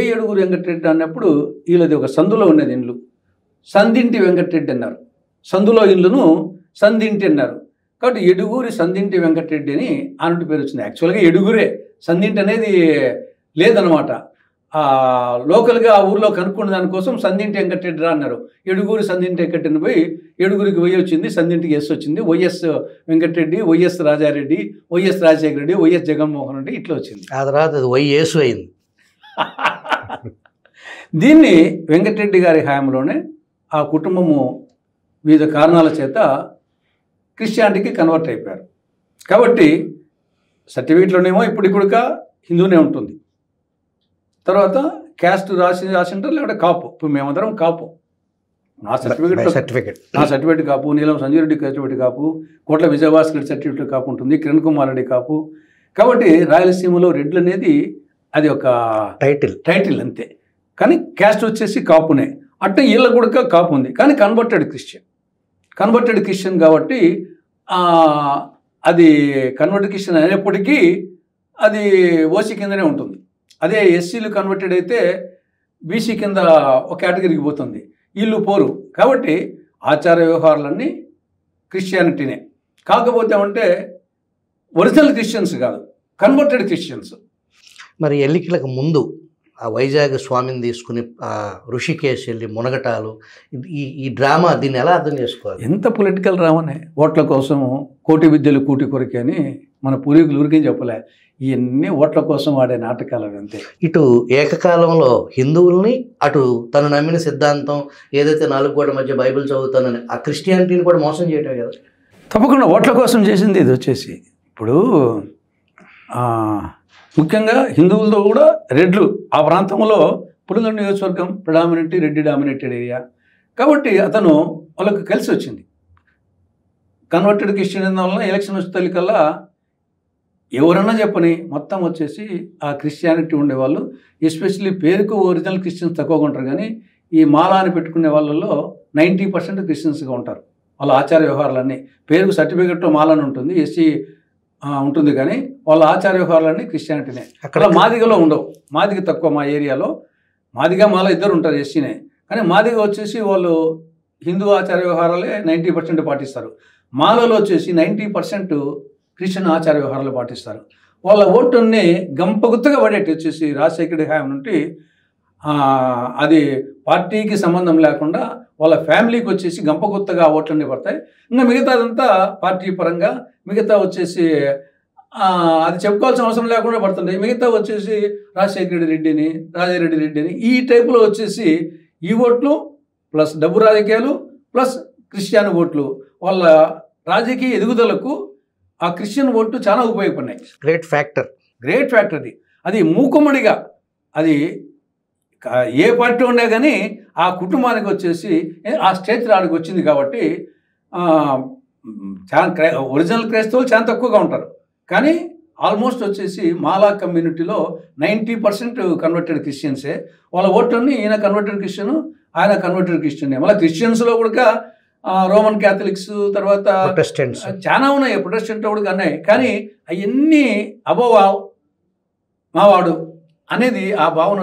ఏడుగురి వెంకటరెడ్డి అన్నప్పుడు వీళ్ళది ఒక సందులో ఉండేది ఇండ్లు, సందింటి వెంకటరెడ్డి అన్నారు. సందులో ఇల్లును సందింటి అన్నారు. కాబట్టి ఎడుగురి సందింటి వెంకటరెడ్డి అని ఆనుటి పేరు వచ్చింది. యాక్చువల్గా ఎడుగురే, సందింటి అనేది లేదనమాట. లోకల్గా ఆ ఊర్లో కనుక్కున్న దానికోసం సందింటి వెంకటరెడ్డి రా అన్నారు. ఎడుగురి సందింటి వెంకటరెడ్డి పోయి ఏడుగురికి వై వచ్చింది, సందింటికి ఎస్ వచ్చింది. Y S Venkata Reddy, Y S Raja Reddy, Y S Rajasekhara Reddy, Y S Jaganmohan Reddy ఇట్లా వచ్చింది. ఆ తర్వాత అది వైఎస్ అయింది. దీన్ని వెంకటరెడ్డి గారి హయాంలోనే ఆ కుటుంబము వివిధ కారణాల చేత క్రిస్టియానిటీకి కన్వర్ట్ అయిపోయారు. కాబట్టి సర్టిఫికేట్లోనేమో ఇప్పుడు హిందూనే ఉంటుంది. తర్వాత క్యాస్ట్ రాసింటారు, లేకపోతే కాపు. ఇప్పుడు మేమందరం కాపు. నా సర్టిఫికేట్ కాపు, నీలం సంజయ్ రెడ్డి సర్టిఫికేట్ కాపు, కోట్ల విజయభాస్కర్ రెడ్డి సర్టిఫికేట్ కాపు ఉంటుంది, కిరణ్ కుమార్ రెడ్డి కాపు. కాబట్టి రాయలసీమలో రెడ్లు అనేది అది ఒక టైటిల్ అంతే. కానీ క్యాస్ట్ వచ్చేసి కాపునే. అట్టే వీళ్ళ కూడా కాపు ఉంది, కానీ కన్వర్టెడ్ క్రిస్టియన్ కాబట్టి అది కన్వర్టెడ్ క్రిస్టియన్ అయినప్పటికీ అది ఓసీ కిందనే ఉంటుంది. అదే ఎస్సీలు కన్వర్టెడ్ అయితే బీసీ కింద ఒక కేటగిరీకి పోతుంది, వీళ్ళు పోరు. కాబట్టి ఆచార వ్యవహారాలన్నీ క్రిస్టియానిటీనే. కాకపోతే అంటే ఒరిజినల్ క్రిస్టియన్స్ కాదు, కన్వర్టెడ్ క్రిస్టియన్స్. మరి ఎన్నికలకు ముందు ఆ వైజాగ్ స్వామిని తీసుకుని ఋషికేశ్ వెళ్ళి మునగటాలు, ఈ డ్రామా, దీన్ని ఎలా అర్థం చేసుకోవాలి? ఎంత పొలిటికల్ డ్రామానే. ఓట్ల కోసం కోటి విద్యలు కూటి కొరికే అని మన పూర్వీకులు ఊరికేం చెప్పలే. ఇవన్నీ ఓట్ల కోసం ఆడే నాటకాలు అవి అంతే. ఇటు ఏకకాలంలో హిందువుల్ని, అటు తను నమ్మిన సిద్ధాంతం ఏదైతే 4 గోడల మధ్య బైబిల్ చదువుతానని ఆ క్రిస్టియానిటీని కూడా మోసం చేయటమే కదా. తప్పకుండా ఓట్ల కోసం చేసింది ఇది వచ్చేసి. ఇప్పుడు ముఖ్యంగా హిందువులతో కూడా రెడ్లు ఆ ప్రాంతంలో పులివెందుల నియోజకవర్గం ప్రిడామినెంట్ రెడ్డి డామినేటెడ్ ఏరియా కాబట్టి అతను వాళ్ళకు కలిసి వచ్చింది. కన్వర్టెడ్ క్రిస్టియన్ వలన ఎలక్షన్ వచ్చేకల్లా ఎవరన్నా చెప్పని మొత్తం వచ్చేసి ఆ క్రిస్టియానిటీ ఉండేవాళ్ళు, ఎస్పెషల్లీ పేరుకు ఒరిజినల్ క్రిస్టియన్స్ తక్కువగా ఉంటారు, కానీ ఈ మాల అని పెట్టుకునే వాళ్ళలో 90% క్రిస్టియన్స్గా ఉంటారు. వాళ్ళ ఆచార వ్యవహారాలన్నీ పేరుకు సర్టిఫికెట్లో మాల అని ఉంటుంది, ఎస్సీ ఉంటుంది, కానీ వాళ్ళ ఆచార వ్యవహారాలన్నీ క్రిస్టియానిటీనే. అక్కడ మాదిగలో ఉండవు, మాదిగ తక్కువ. మా ఏరియాలో మాదిగ మాల ఇద్దరు ఉంటారు, ఎస్సీనే. కానీ మాదిగ వచ్చేసి వాళ్ళు హిందూ ఆచార వ్యవహారాలే 90% పాటిస్తారు. మాలలో వచ్చేసి 90% క్రిస్టియన్ ఆచార వ్యవహారాలు పాటిస్తారు. వాళ్ళ ఓటుని గంపగుత్తగా పడేటి వచ్చేసి రాజశేఖర హయాం నుండి అది పార్టీకి సంబంధం లేకుండా వాళ్ళ ఫ్యామిలీకి వచ్చేసి గంపగుత్తగా ఓట్లన్నీ పడతాయి. ఇంకా మిగతాదంతా పార్టీ పరంగా, మిగతా వచ్చేసి అది చెప్పుకోవాల్సిన అవసరం లేకుండా పడుతుంటాయి. మిగతా వచ్చేసి రాజశేఖర రెడ్డిని, రాజారెడ్డి రెడ్డిని ఈ టైపులో వచ్చేసి ఈ ఓట్లు ప్లస్ డబ్బు రాజకీయాలు ప్లస్ క్రిస్టియన్ ఓట్లు వాళ్ళ రాజకీయ ఎదుగుదలకు ఆ క్రిస్టియన్ ఓట్లు చాలా ఉపయోగపడినాయి. గ్రేట్ ఫ్యాక్టర్ అది మూకుమ్మడిగా అది ఏ పార్టీ ఉన్నా కానీ ఆ కుటుంబానికి వచ్చేసి ఆ స్టేజ్ రాడికి వచ్చింది. కాబట్టి చాలా ఒరిజినల్ క్రైస్తవులు చాలా తక్కువగా ఉంటారు, కానీ ఆల్మోస్ట్ వచ్చేసి మాలా కమ్యూనిటీలో 90% కన్వర్టెడ్ క్రిస్టియన్సే. వాళ్ళ ఓట్లన్నీ ఈయన కన్వర్టెడ్ క్రిస్టియన్, ఆయన కన్వర్టెడ్ క్రిస్టియనే. మళ్ళీ క్రిస్టియన్స్లో కూడా రోమన్ క్యాథలిక్స్, తర్వాత చాలా ఉన్నాయి, ప్రొటెస్టెంట్ కూడా ఉన్నాయి. కానీ అవన్నీ అబోవ్ మావాడు అనేది ఆ భావన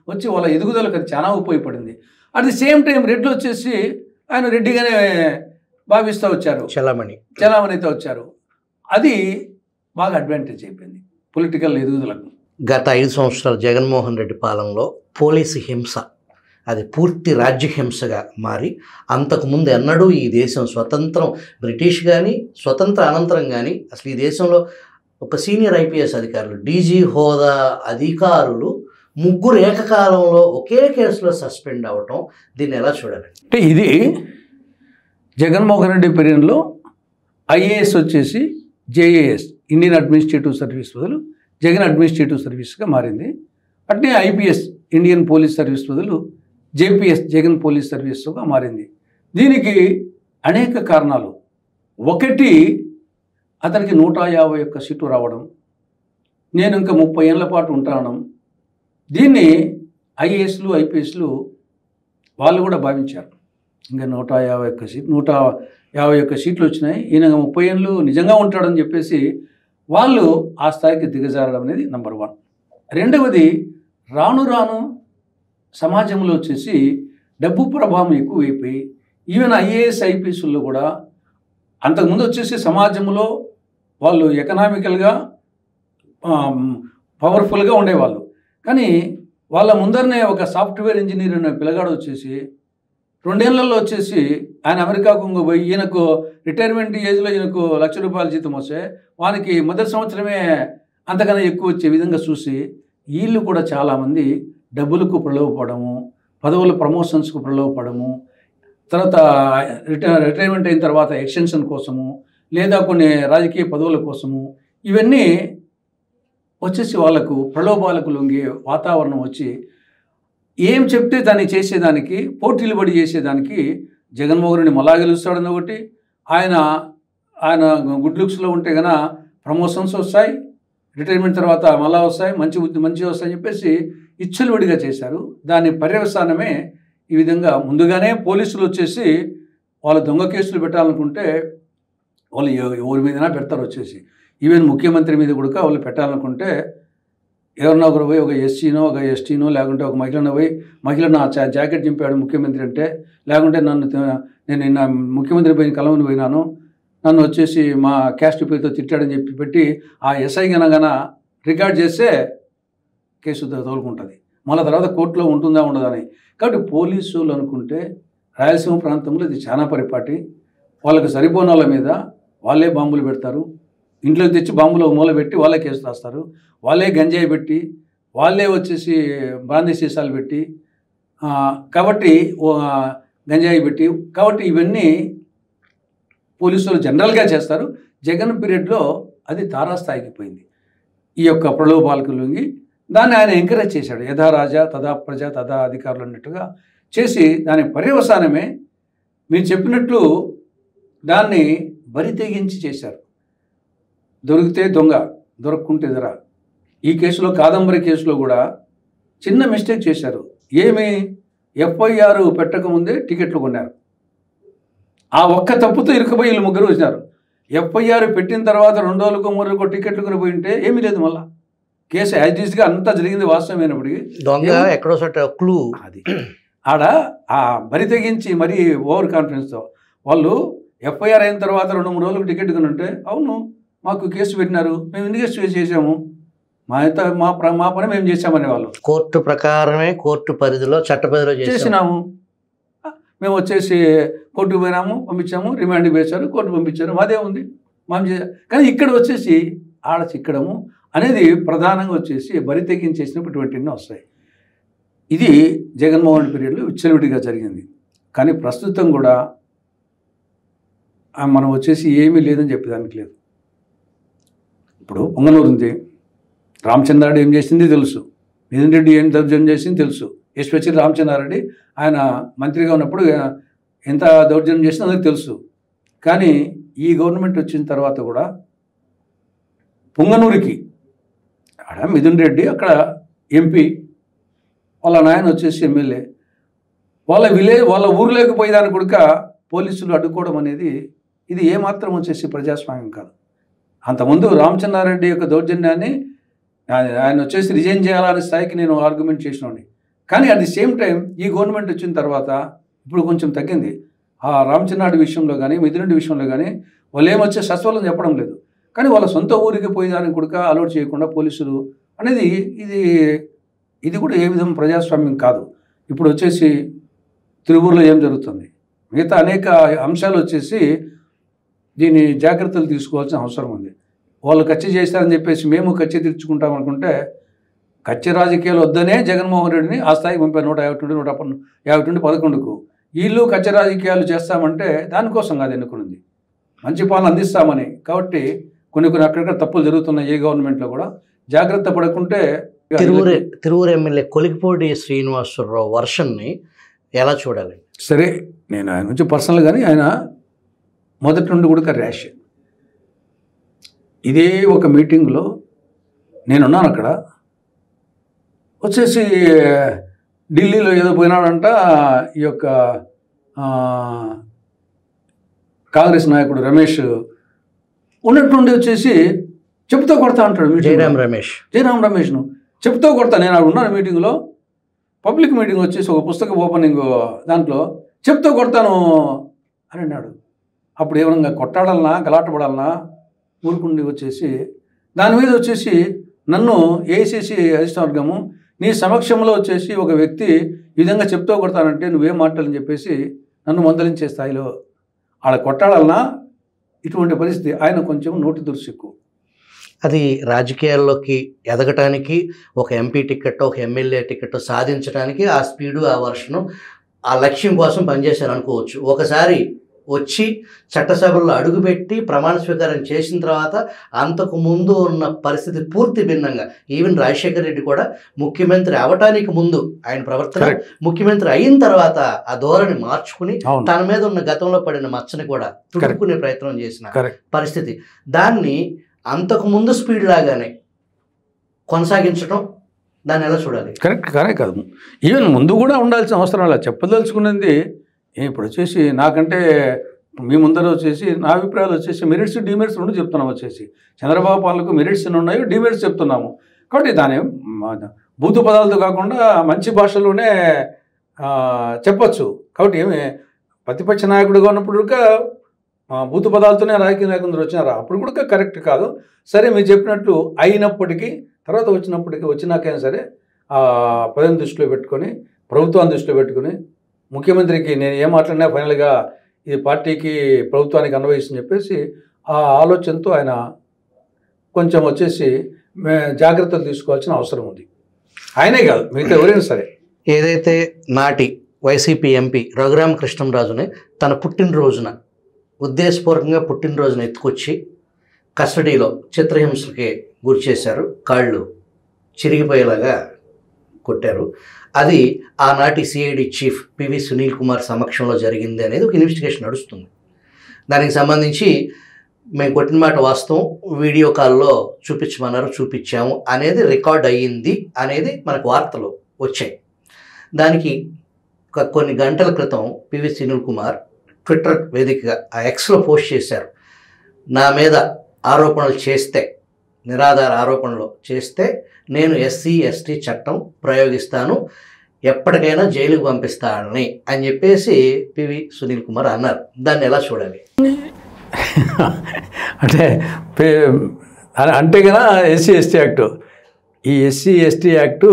వచ్చి వాళ్ళ ఎదుగుదలకు అది చాలా ఉపయోగపడింది. అట్ ది సేమ్ టైం రెడ్లు వచ్చేసి ఆయన రెడ్డిగానే భావిస్తూ వచ్చారు, చలామణితో వచ్చారు. అది బాగా అడ్వాంటేజ్ అయిపోయింది పొలిటికల్ ఎదుగుదలకు. గత 5 సంవత్సరాలు జగన్మోహన్ రెడ్డి పాలనలో పోలీసు హింస అది పూర్తి రాజ్యహింసగా మారి, అంతకుముందు ఎన్నడూ ఈ దేశం స్వతంత్రం బ్రిటిష్ కానీ స్వతంత్ర అనంతరం కానీ అసలు ఈ దేశంలో ఒక సీనియర్ ఐపీఎస్ అధికారులు, డీజీ హోదా అధికారులు 3 ఏకకాలంలో ఒకే కేసులో సస్పెండ్ అవ్వటం, దీన్ని ఎలా చూడాలి? అంటే ఇది జగన్మోహన్ రెడ్డి పీరియడ్లో ఐఏఎస్ వచ్చేసి జేఏఎస్ ఇండియన్ అడ్మినిస్ట్రేటివ్ సర్వీస్ బదులు జగన్ అడ్మినిస్ట్రేటివ్ సర్వీస్గా మారింది. అట్నే ఐపీఎస్ ఇండియన్ పోలీస్ సర్వీస్ బదులు జేపీఎస్ జగన్ పోలీస్ సర్వీస్గా మారింది. దీనికి అనేక కారణాలు. ఒకటి, అతనికి 151 సీట్లు రావడం, నేను ఇంకా 30 ఏళ్ల పాటు ఉంటాను. దీన్ని ఐఏఎస్లు ఐపీఎస్లు వాళ్ళు కూడా భావించారు. ఇంకా 151 సీట్లు వచ్చినాయి, ఈయన 30 ఏళ్ళు నిజంగా ఉంటాడని చెప్పేసి వాళ్ళు ఆ స్థాయికి దిగజారడం అనేది నెంబర్ 1. రెండవది, రాను రాను సమాజంలో వచ్చేసి డబ్బు ప్రభావం ఎక్కువైపోయి ఈవెన్ ఐఏఎస్ ఐపీఎస్లో కూడా అంతకుముందు వచ్చేసి సమాజంలో వాళ్ళు ఎకనామికల్గా పవర్ఫుల్గా ఉండేవాళ్ళు. కానీ వాళ్ళ ముందరనే ఒక సాఫ్ట్వేర్ ఇంజనీర్ అనే పిల్లగాడు వచ్చేసి 2 ఏళ్లలో వచ్చేసి ఆయన అమెరికాకు పోయి ఈయనకు రిటైర్మెంట్ ఏజ్లో ఈయనకు ₹1,00,000 జీతం వస్తే వానికి మొదటి సంవత్సరమే అంతకన్నా ఎక్కువ వచ్చే విధంగా చూసి వీళ్ళు కూడా చాలామంది డబ్బులకు ప్రలోభపడము, పదవుల ప్రమోషన్స్కు ప్రలోభపడము, తర్వాత రిటైర్మెంట్ అయిన తర్వాత ఎక్స్టెన్షన్ కోసము లేదా కొన్ని రాజకీయ పదవుల కోసము ఇవన్నీ వచ్చేసి వాళ్ళకు ప్రలోభాలకు లొంగే వాతావరణం వచ్చి ఏం చెప్తే దాన్ని చేసేదానికి, పోటీలు పడి చేసేదానికి జగన్మోహన్ రెడ్డి మళ్ళా గెలుస్తాడని ఒకటి, ఆయన గుడ్ లుక్స్లో ఉంటే కనుక ప్రమోషన్స్ వస్తాయి, రిటైర్మెంట్ తర్వాత మళ్ళా వస్తాయి, మంచి వస్తాయని చెప్పేసి ఇచ్చలవిడిగా చేశారు. దాని పర్యవసానమే ఈ విధంగా ముందుగానే పోలీసులు వచ్చేసి వాళ్ళు దొంగ కేసులు పెట్టాలనుకుంటే వాళ్ళు ఎవరి మీదైనా పెడతారు. వచ్చేసి ఈవెన్ ముఖ్యమంత్రి మీద కూడా వాళ్ళు పెట్టాలనుకుంటే ఎవరన్నా ఒకరు పోయి ఒక ఎస్సీనో ఒక ఎస్టీనో లేకుంటే ఒక మహిళను పోయి మహిళను జాకెట్ చింపాడు ముఖ్యమంత్రి అంటే, లేకుంటే నేను నిన్న ముఖ్యమంత్రి పోయిన కలవని పోయినాను, నన్ను వచ్చేసి మా క్యాస్ట్ పేరుతో తిట్టాడని చెప్పి పెట్టి ఆ ఎస్ఐ గనగన రికార్డ్ చేస్తే కేసు తోలుకుంటుంది. మళ్ళీ తర్వాత కోర్టులో ఉంటుందా ఉండదని. కాబట్టి పోలీసులు అనుకుంటే రాయలసీమ ప్రాంతంలో ఇది చాలా పరిపాటి. వాళ్ళకి సరిపోని వాళ్ళ మీద వాళ్ళే బాంబులు పెడతారు, ఇంట్లోకి తెచ్చి బాంబులు మూల పెట్టి వాళ్ళే కేసు రాస్తారు, వాళ్ళే గంజాయి పెట్టి వాళ్ళే వచ్చేసి బ్రాందీ సీసాలు పెట్టి కాబట్టి గంజాయి పెట్టి కాబట్టి ఇవన్నీ పోలీసులు జనరల్గా చేస్తారు. జగన్ పీరియడ్లో అది తారాస్థాయికి పోయింది. ఈ యొక్క ప్రలోభాలకు లొంగి దాన్ని ఆయన ఎంకరేజ్ చేశాడు. యథా రాజా తదా ప్రజ తదా అధికారులు అన్నట్టుగా చేసి దాని పర్యవసానమే మీరు చెప్పినట్లు దాన్ని బరి తెగించి చేశారు. దొరికితే దొంగ, దొరక్కుంటే ధర. ఈ కేసులో కాదంబరి కేసులో కూడా చిన్న మిస్టేక్ చేశారు. ఏమి FIR పెట్టకముందే టికెట్లు కొన్నారు. ఆ ఒక్క తప్పుతో ఇరుక్కుపోయి వీళ్ళు ముగ్గురు వచ్చినారు. FIR పెట్టిన తర్వాత 2 రోజులకు 3 రోజులకు టికెట్లు కొని పోయింటే ఏమీ లేదు. మళ్ళీ కేసు యాజిటీస్గా అంతా జరిగింది వాస్తవమైనప్పటికీ దొంగ ఎక్కడో చోట క్లూ అది ఆడ ఆ బరి తెగించి మరీ ఓవర్ కాన్ఫిడెన్స్తో వాళ్ళు FIR అయిన తర్వాత 2-3 రోజులకు టికెట్ కొని ఉంటే అవును మాకు కేసు పెట్టినారు, మేము ఇన్వెస్టిగేట్ చేసాము, మా పని మేము చేసామనే వాళ్ళు. కోర్టు ప్రకారమే కోర్టు పరిధిలో చట్ట పరిధిలో చేసినాము. మేము వచ్చేసి కోర్టుకు పోయినాము, పంపించాము, రిమాండ్కి వేశారు, కోర్టు పంపించారు, మాదే ఉంది మనం కానీ ఇక్కడ వచ్చేసి ఆడ చిక్కడము అనేది ప్రధానంగా వచ్చేసి బరి తెగించేసినప్పుడు ఇటువంటివన్నీ వస్తాయి. ఇది జగన్మోహన్ పీరియడ్లో విచ్చలవిడిగా జరిగింది. కానీ ప్రస్తుతం కూడా మనం వచ్చేసి ఏమీ లేదని చెప్పేదానికి లేదు. ఇప్పుడు పొంగనూరు ఉంది, రామచంద్రారెడ్డి ఏం చేసింది తెలుసు, మిథున్ రెడ్డి ఏం దౌర్జన్యం చేసింది తెలుసు, ఎస్పెషల్లీ రామచంద్రారెడ్డి ఆయన మంత్రిగా ఉన్నప్పుడు ఎంత దౌర్జన్యం చేసిందో అందరికి తెలుసు. కానీ ఈ గవర్నమెంట్ వచ్చిన తర్వాత కూడా పొంగనూరుకి అక్కడ మిథున్ రెడ్డి అక్కడ MP, వాళ్ళ నాయన వచ్చేసి ఎమ్మెల్యే, వాళ్ళ ఊర్లోకి పోయేదానికి కూడా పోలీసులు అడ్డుకోవడం అనేది ఇది ఏమాత్రం వచ్చేసి ప్రజాస్వామ్యం కాదు. అంతకుముందు రామచంద్రారెడ్డి యొక్క దౌర్జన్యాన్ని ఆయన వచ్చేసి రిజైన్ చేయాలనే స్థాయికి నేను ఆర్గ్యుమెంట్ చేసినోండి. కానీ అట్ ది సేమ్ టైం ఈ గవర్నమెంట్ వచ్చిన తర్వాత ఇప్పుడు కొంచెం తగ్గింది. ఆ రామచంద్రారెడ్డి విషయంలో కానీ మిథున్ రెడ్డి విషయంలో కానీ వాళ్ళు ఏమొచ్చే సస్వలం చెప్పడం లేదు. కానీ వాళ్ళ సొంత ఊరికి పోయేదానికి కూడా అలౌట్ చేయకుండా పోలీసులు అనేది ఇది కూడా ఏ విధంగా ప్రజాస్వామ్యం కాదు. ఇప్పుడు వచ్చేసి తిరువూరులో ఏం జరుగుతుంది, మిగతా అనేక అంశాలు వచ్చేసి దీన్ని జాగ్రత్తలు తీసుకోవాల్సిన అవసరం ఉంది. వాళ్ళు కచ్చి చేస్తారని చెప్పేసి మేము కచ్చి తీర్చుకుంటాం అనుకుంటే కచ్చి రాజకీయాలు వద్దనే జగన్మోహన్ రెడ్డిని ఆ స్థాయికి పంపారు 150 నుండి 11కు. వీళ్ళు కచ్చి రాజకీయాలు చేస్తామంటే దానికోసం కాదు ఎన్నుకున్నది, మంచి పాలన అందిస్తామని. కాబట్టి కొన్ని అక్కడక్కడ తప్పులు జరుగుతున్నాయి ఏ గవర్నమెంట్లో కూడా. జాగ్రత్త పడకుంటే తిరువూరు ఎమ్మెల్యే కొలికిపూడి శ్రీనివాసరావు వర్షన్ని ఎలా చూడాలి? సరే, నేను ఆయన నుంచి పర్సనల్ కానీ ఆయన మొదటి నుండి కూడా ర్యాష్. ఇదే ఒక మీటింగ్లో నేనున్నాను, అక్కడ వచ్చేసి ఢిల్లీలో ఏదో పోయినాడంట ఈ యొక్క కాంగ్రెస్ నాయకుడు రమేష్ ఉన్నట్టుండి వచ్చేసి చెప్తూ కొడతా అంటాడు. జయరాం రమేష్ను చెప్తూ కొడతా. నేను అక్కడ ఉన్నాను మీటింగ్లో, పబ్లిక్ మీటింగ్ వచ్చేసి ఒక పుస్తక ఓపెనింగ్ దాంట్లో చెప్తూ కొడతాను అని అన్నాడు. అప్పుడు ఏమన్నా కొట్టాడాలన్నా గలాటపడాలన్నా ఊరుకుండి వచ్చేసి దాని మీద వచ్చేసి నన్ను ఏఐసిసి అధిష్టానవర్గము నీ సమక్షంలో వచ్చేసి ఒక వ్యక్తి ఈ విధంగా చెప్తూ కొడతానంటే నువ్వేం మాట్లాడని చెప్పేసి నన్ను మందలించే స్థాయిలో ఆడ కొట్టాడాలన్నా ఇటువంటి పరిస్థితి. ఆయన కొంచెం నోటి దురుసు ఎక్కువ. అది రాజకీయాల్లోకి ఎదగటానికి ఒక MP టికెట్ ఒక ఎమ్మెల్యే టికెట్ సాధించడానికి ఆ స్పీడు ఆ వర్షను ఆ లక్ష్యం కోసం పనిచేశారు అనుకోవచ్చు. ఒకసారి వచ్చి చట్టసభల్లో అడుగుపెట్టి ప్రమాణ స్వీకారం చేసిన తర్వాత అంతకు ముందు ఉన్న పరిస్థితి పూర్తి భిన్నంగా, ఈవెన్ రాజశేఖర రెడ్డి కూడా ముఖ్యమంత్రి అవటానికి ముందు ఆయన ప్రవర్తన, ముఖ్యమంత్రి అయిన తర్వాత ఆ ధోరణి మార్చుకుని తన మీద ఉన్న గతంలో పడిన మచ్చని కూడా తుడుకునే ప్రయత్నం చేసిన పరిస్థితి. దాన్ని అంతకు ముందు స్పీడ్ లాగానే కొనసాగించడం, దాన్ని ఎలా చూడాలి? కరెక్ట్ కాదు. ఈవెన్ ముందు కూడా ఉండాల్సిన అవసరం అలా చెప్పదలుచుకున్నది. ఇప్పుడు వచ్చేసి నాకంటే మీ ముందర వచ్చేసి నా అభిప్రాయాలు వచ్చేసి మెరిట్స్ డిమెరిట్స్ రెండు చెప్తున్నాం. వచ్చేసి చంద్రబాబు పాలనకు మెరిట్స్ ఎన్ని ఉన్నాయో డిమెరిట్స్ చెప్తున్నాము. కాబట్టి దాని బూతు పదాలతో కాకుండా మంచి భాషలోనే చెప్పచ్చు. కాబట్టి ఏమి ప్రతిపక్ష నాయకుడిగా ఉన్నప్పుడు బూతు పదాలతోనే రాజకీయ నాయకులు వచ్చినారా, అప్పుడు కూడా కరెక్ట్ కాదు. సరే, మీరు చెప్పినట్లు అయినప్పటికీ తర్వాత వచ్చినాకైనా సరే పదవిని దృష్టిలో పెట్టుకొని ప్రభుత్వాన్ని దృష్టిలో పెట్టుకుని ముఖ్యమంత్రికి నేను ఏం మాట్లాడినా ఫైనల్గా ఇది పార్టీకి ప్రభుత్వానికి అన్వయిస్తుందని చెప్పేసి ఆ ఆలోచనతో ఆయన కొంచెం వచ్చేసి జాగ్రత్తలు తీసుకోవాల్సిన అవసరం ఉంది. ఆయనే కాదు, మిగతా ఎవరైనా సరే. ఏదైతే నాటి వైసీపీ MP రఘురామకృష్ణంరాజుని తన పుట్టినరోజున ఉద్దేశపూర్వకంగా పుట్టినరోజున ఎత్తుకొచ్చి కస్టడీలో చిత్రహింసకి గురి చేశారు, కాళ్ళు చిరిగిపోయేలాగా కొట్టారు. అది ఆనాటి CID chief PV Sunil Kumar సమక్షంలో జరిగింది అనేది ఒక ఇన్వెస్టిగేషన్ నడుస్తుంది. దానికి సంబంధించి మేము కొట్టిన మాట వాస్తవం, వీడియో కాల్లో చూపించమన్నారు, చూపించాము అనేది రికార్డ్ అయ్యింది అనేది మనకు వార్తలు వచ్చాయి. దానికి కొన్ని గంటల క్రితం పివి సునీల్ కుమార్ ట్విట్టర్ వేదికగా ఆ ఎక్స్లో పోస్ట్ చేశారు. నా మీద ఆరోపణలు చేస్తే, నిరాధార ఆరోపణలు చేస్తే నేను ఎస్సీ ఎస్టీ చట్టం ప్రయోగిస్తాను, ఎప్పటికైనా జైలుకు పంపిస్తానని అని చెప్పేసి పివి సునీల్ కుమార్ అన్నారు. దాన్ని ఎలా చూడాలి? అంటే కదా ఎస్సీ ఎస్టీ యాక్టు, ఈ ఎస్సీ ఎస్టీ యాక్టు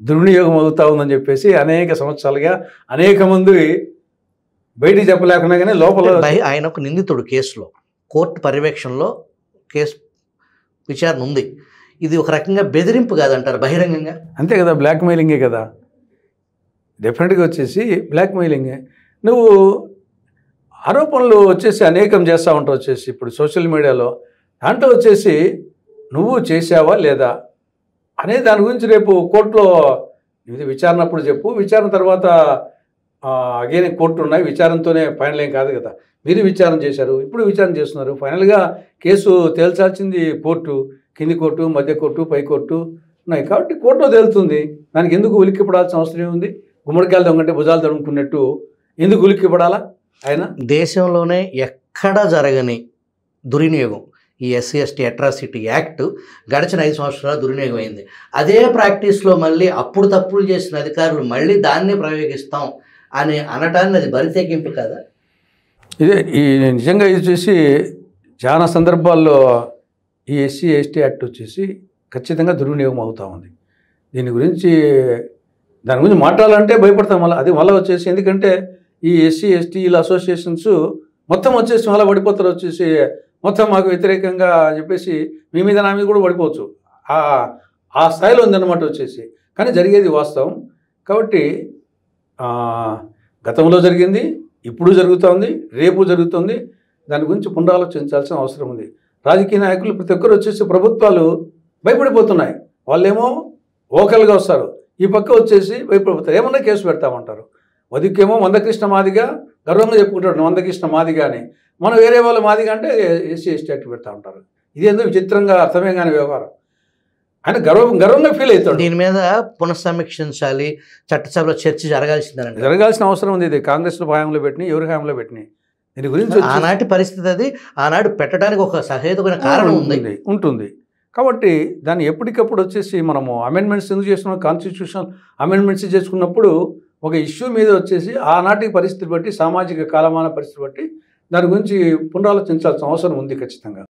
దుర్వినియోగం అవుతా ఉందని చెప్పేసి అనేక సంవత్సరాలుగా అనేక మంది బయటికి చెప్పలేకుండా కానీ లోపల ఆయన ఒక నిందితుడు కేసులో, కోర్టు పర్యవేక్షణలో కేసు విచారణ ఉంది. ఇది ఒక రకంగా బెదిరింపు కాదంటారు బహిరంగంగా? అంతే కదా, బ్లాక్మెయిలింగే కదా, డెఫినెట్గా వచ్చేసి బ్లాక్మెయిలింగే. నువ్వు ఆరోపణలు వచ్చేసి అనేకం చేస్తూ ఉంటావు వచ్చేసి ఇప్పుడు సోషల్ మీడియాలో. దాంట్లో వచ్చేసి నువ్వు చేసావా లేదా అనే దాని గురించి రేపు కోర్టులో ఇది విచారణ అప్పుడు చెప్పు. విచారణ తర్వాత అగైన్ కోర్టు ఉన్నాయి, విచారణతోనే ఫైనల్ ఏం కాదు కదా. మీరు విచారణ చేశారు, ఇప్పుడు విచారణ చేస్తున్నారు. ఫైనల్గా కేసు తేల్చాల్సింది కోర్టు, కింది కోర్టు, మధ్య కోర్టు, పై కోర్టు ఉన్నాయి. కాబట్టి కోర్టులో తేలుతుంది. దానికి ఎందుకు ఉలిక్కి పడాల్సిన అవసరం ఉంది? గుమ్మడికాయలు దొంగంటే భుజాలు తడుముకున్నట్టు ఎందుకు ఉలిక్కి పడాలా? ఆయన దేశంలోనే ఎక్కడా జరగని దుర్వినియోగం ఈ ఎస్సీ ఎస్టీ అట్రాసిటీ యాక్ట్ గడిచిన 5 సంవత్సరాలు దుర్వినియోగం అయింది. అదే ప్రాక్టీస్లో మళ్ళీ అప్పుడు తప్పులు చేసిన అధికారులు మళ్ళీ దాన్నే ప్రయోగిస్తాం అని అనటాన్ని అది బరితెగింపు కదా? ఇదే ఈ నిజంగా ఇది వచ్చేసి చాలా సందర్భాల్లో ఈ ఎస్సీ ఎస్టీ యాక్ట్ వచ్చేసి ఖచ్చితంగా దుర్వినియోగం అవుతూ ఉంది. దాని గురించి మాట్లాడాలంటే భయపడతాం. మళ్ళీ వచ్చేసి ఎందుకంటే ఈ ఎస్సీ ఎస్టీల అసోసియేషన్స్ మొత్తం వచ్చేసి మళ్ళీ పడిపోతారు, వచ్చేసి మొత్తం మాకు వ్యతిరేకంగా అని చెప్పేసి మీ మీద నా మీద కూడా పడిపోవచ్చు. ఆ స్థాయిలో ఉందన్నమాట వచ్చేసి. కానీ జరిగేది వాస్తవం. కాబట్టి గతంలో జరిగింది, ఇప్పుడు జరుగుతుంది, రేపు జరుగుతుంది. దాని గురించి పునరాలోచించాల్సిన అవసరం ఉంది. రాజకీయ నాయకులు ప్రతి ఒక్కరు వచ్చేసి ప్రభుత్వాలు భయపడిపోతున్నాయి. వాళ్ళేమో ఓకల్గా వస్తారు, ఈ పక్క వచ్చేసి భయపడిపోతారు. ఏమన్నా కేసు పెడతామంటారు. వదికేమో మందకృష్ణ మాదిగా గర్వంగా చెప్పుకుంటాడు, మందకృష్ణ మాదిగా అని. మనం వేరే వాళ్ళ మాదిగా అంటే ఎస్సీ ఎస్టీ యాక్ట్ పెడతా ఉంటారు. ఇదేందో విచిత్రంగా అర్థమే కాని వ్యవహారం. ఆయన గర్వంగా ఫీల్ అవుతాడు. దీని మీద పునఃసమీక్షించాలి, చట్టసభలో చర్చ జరగాల్సిన అవసరం ఉంది. ఇది కాంగ్రెస్ హయాంలో పెట్టినాయి, ఎవరి హయాంలో పెట్టినాయి. దీని గురించి ఆనాటి పరిస్థితి అది, ఆనాడు పెట్టడానికి ఒక సహేతుకమైన కారణం ఉంటుంది. కాబట్టి దాన్ని ఎప్పటికప్పుడు వచ్చేసి మనము అమెండ్మెంట్స్ ఎందుకు చేస్తున్నాం, కాన్స్టిట్యూషన్ అమెండ్మెంట్స్ చేసుకున్నప్పుడు ఒక ఇష్యూ మీద వచ్చేసి ఆనాటి పరిస్థితి బట్టి, సామాజిక కాలమాన పరిస్థితి బట్టి దాని గురించి పునరాలోచించాల్సిన అవసరం ఉంది ఖచ్చితంగా.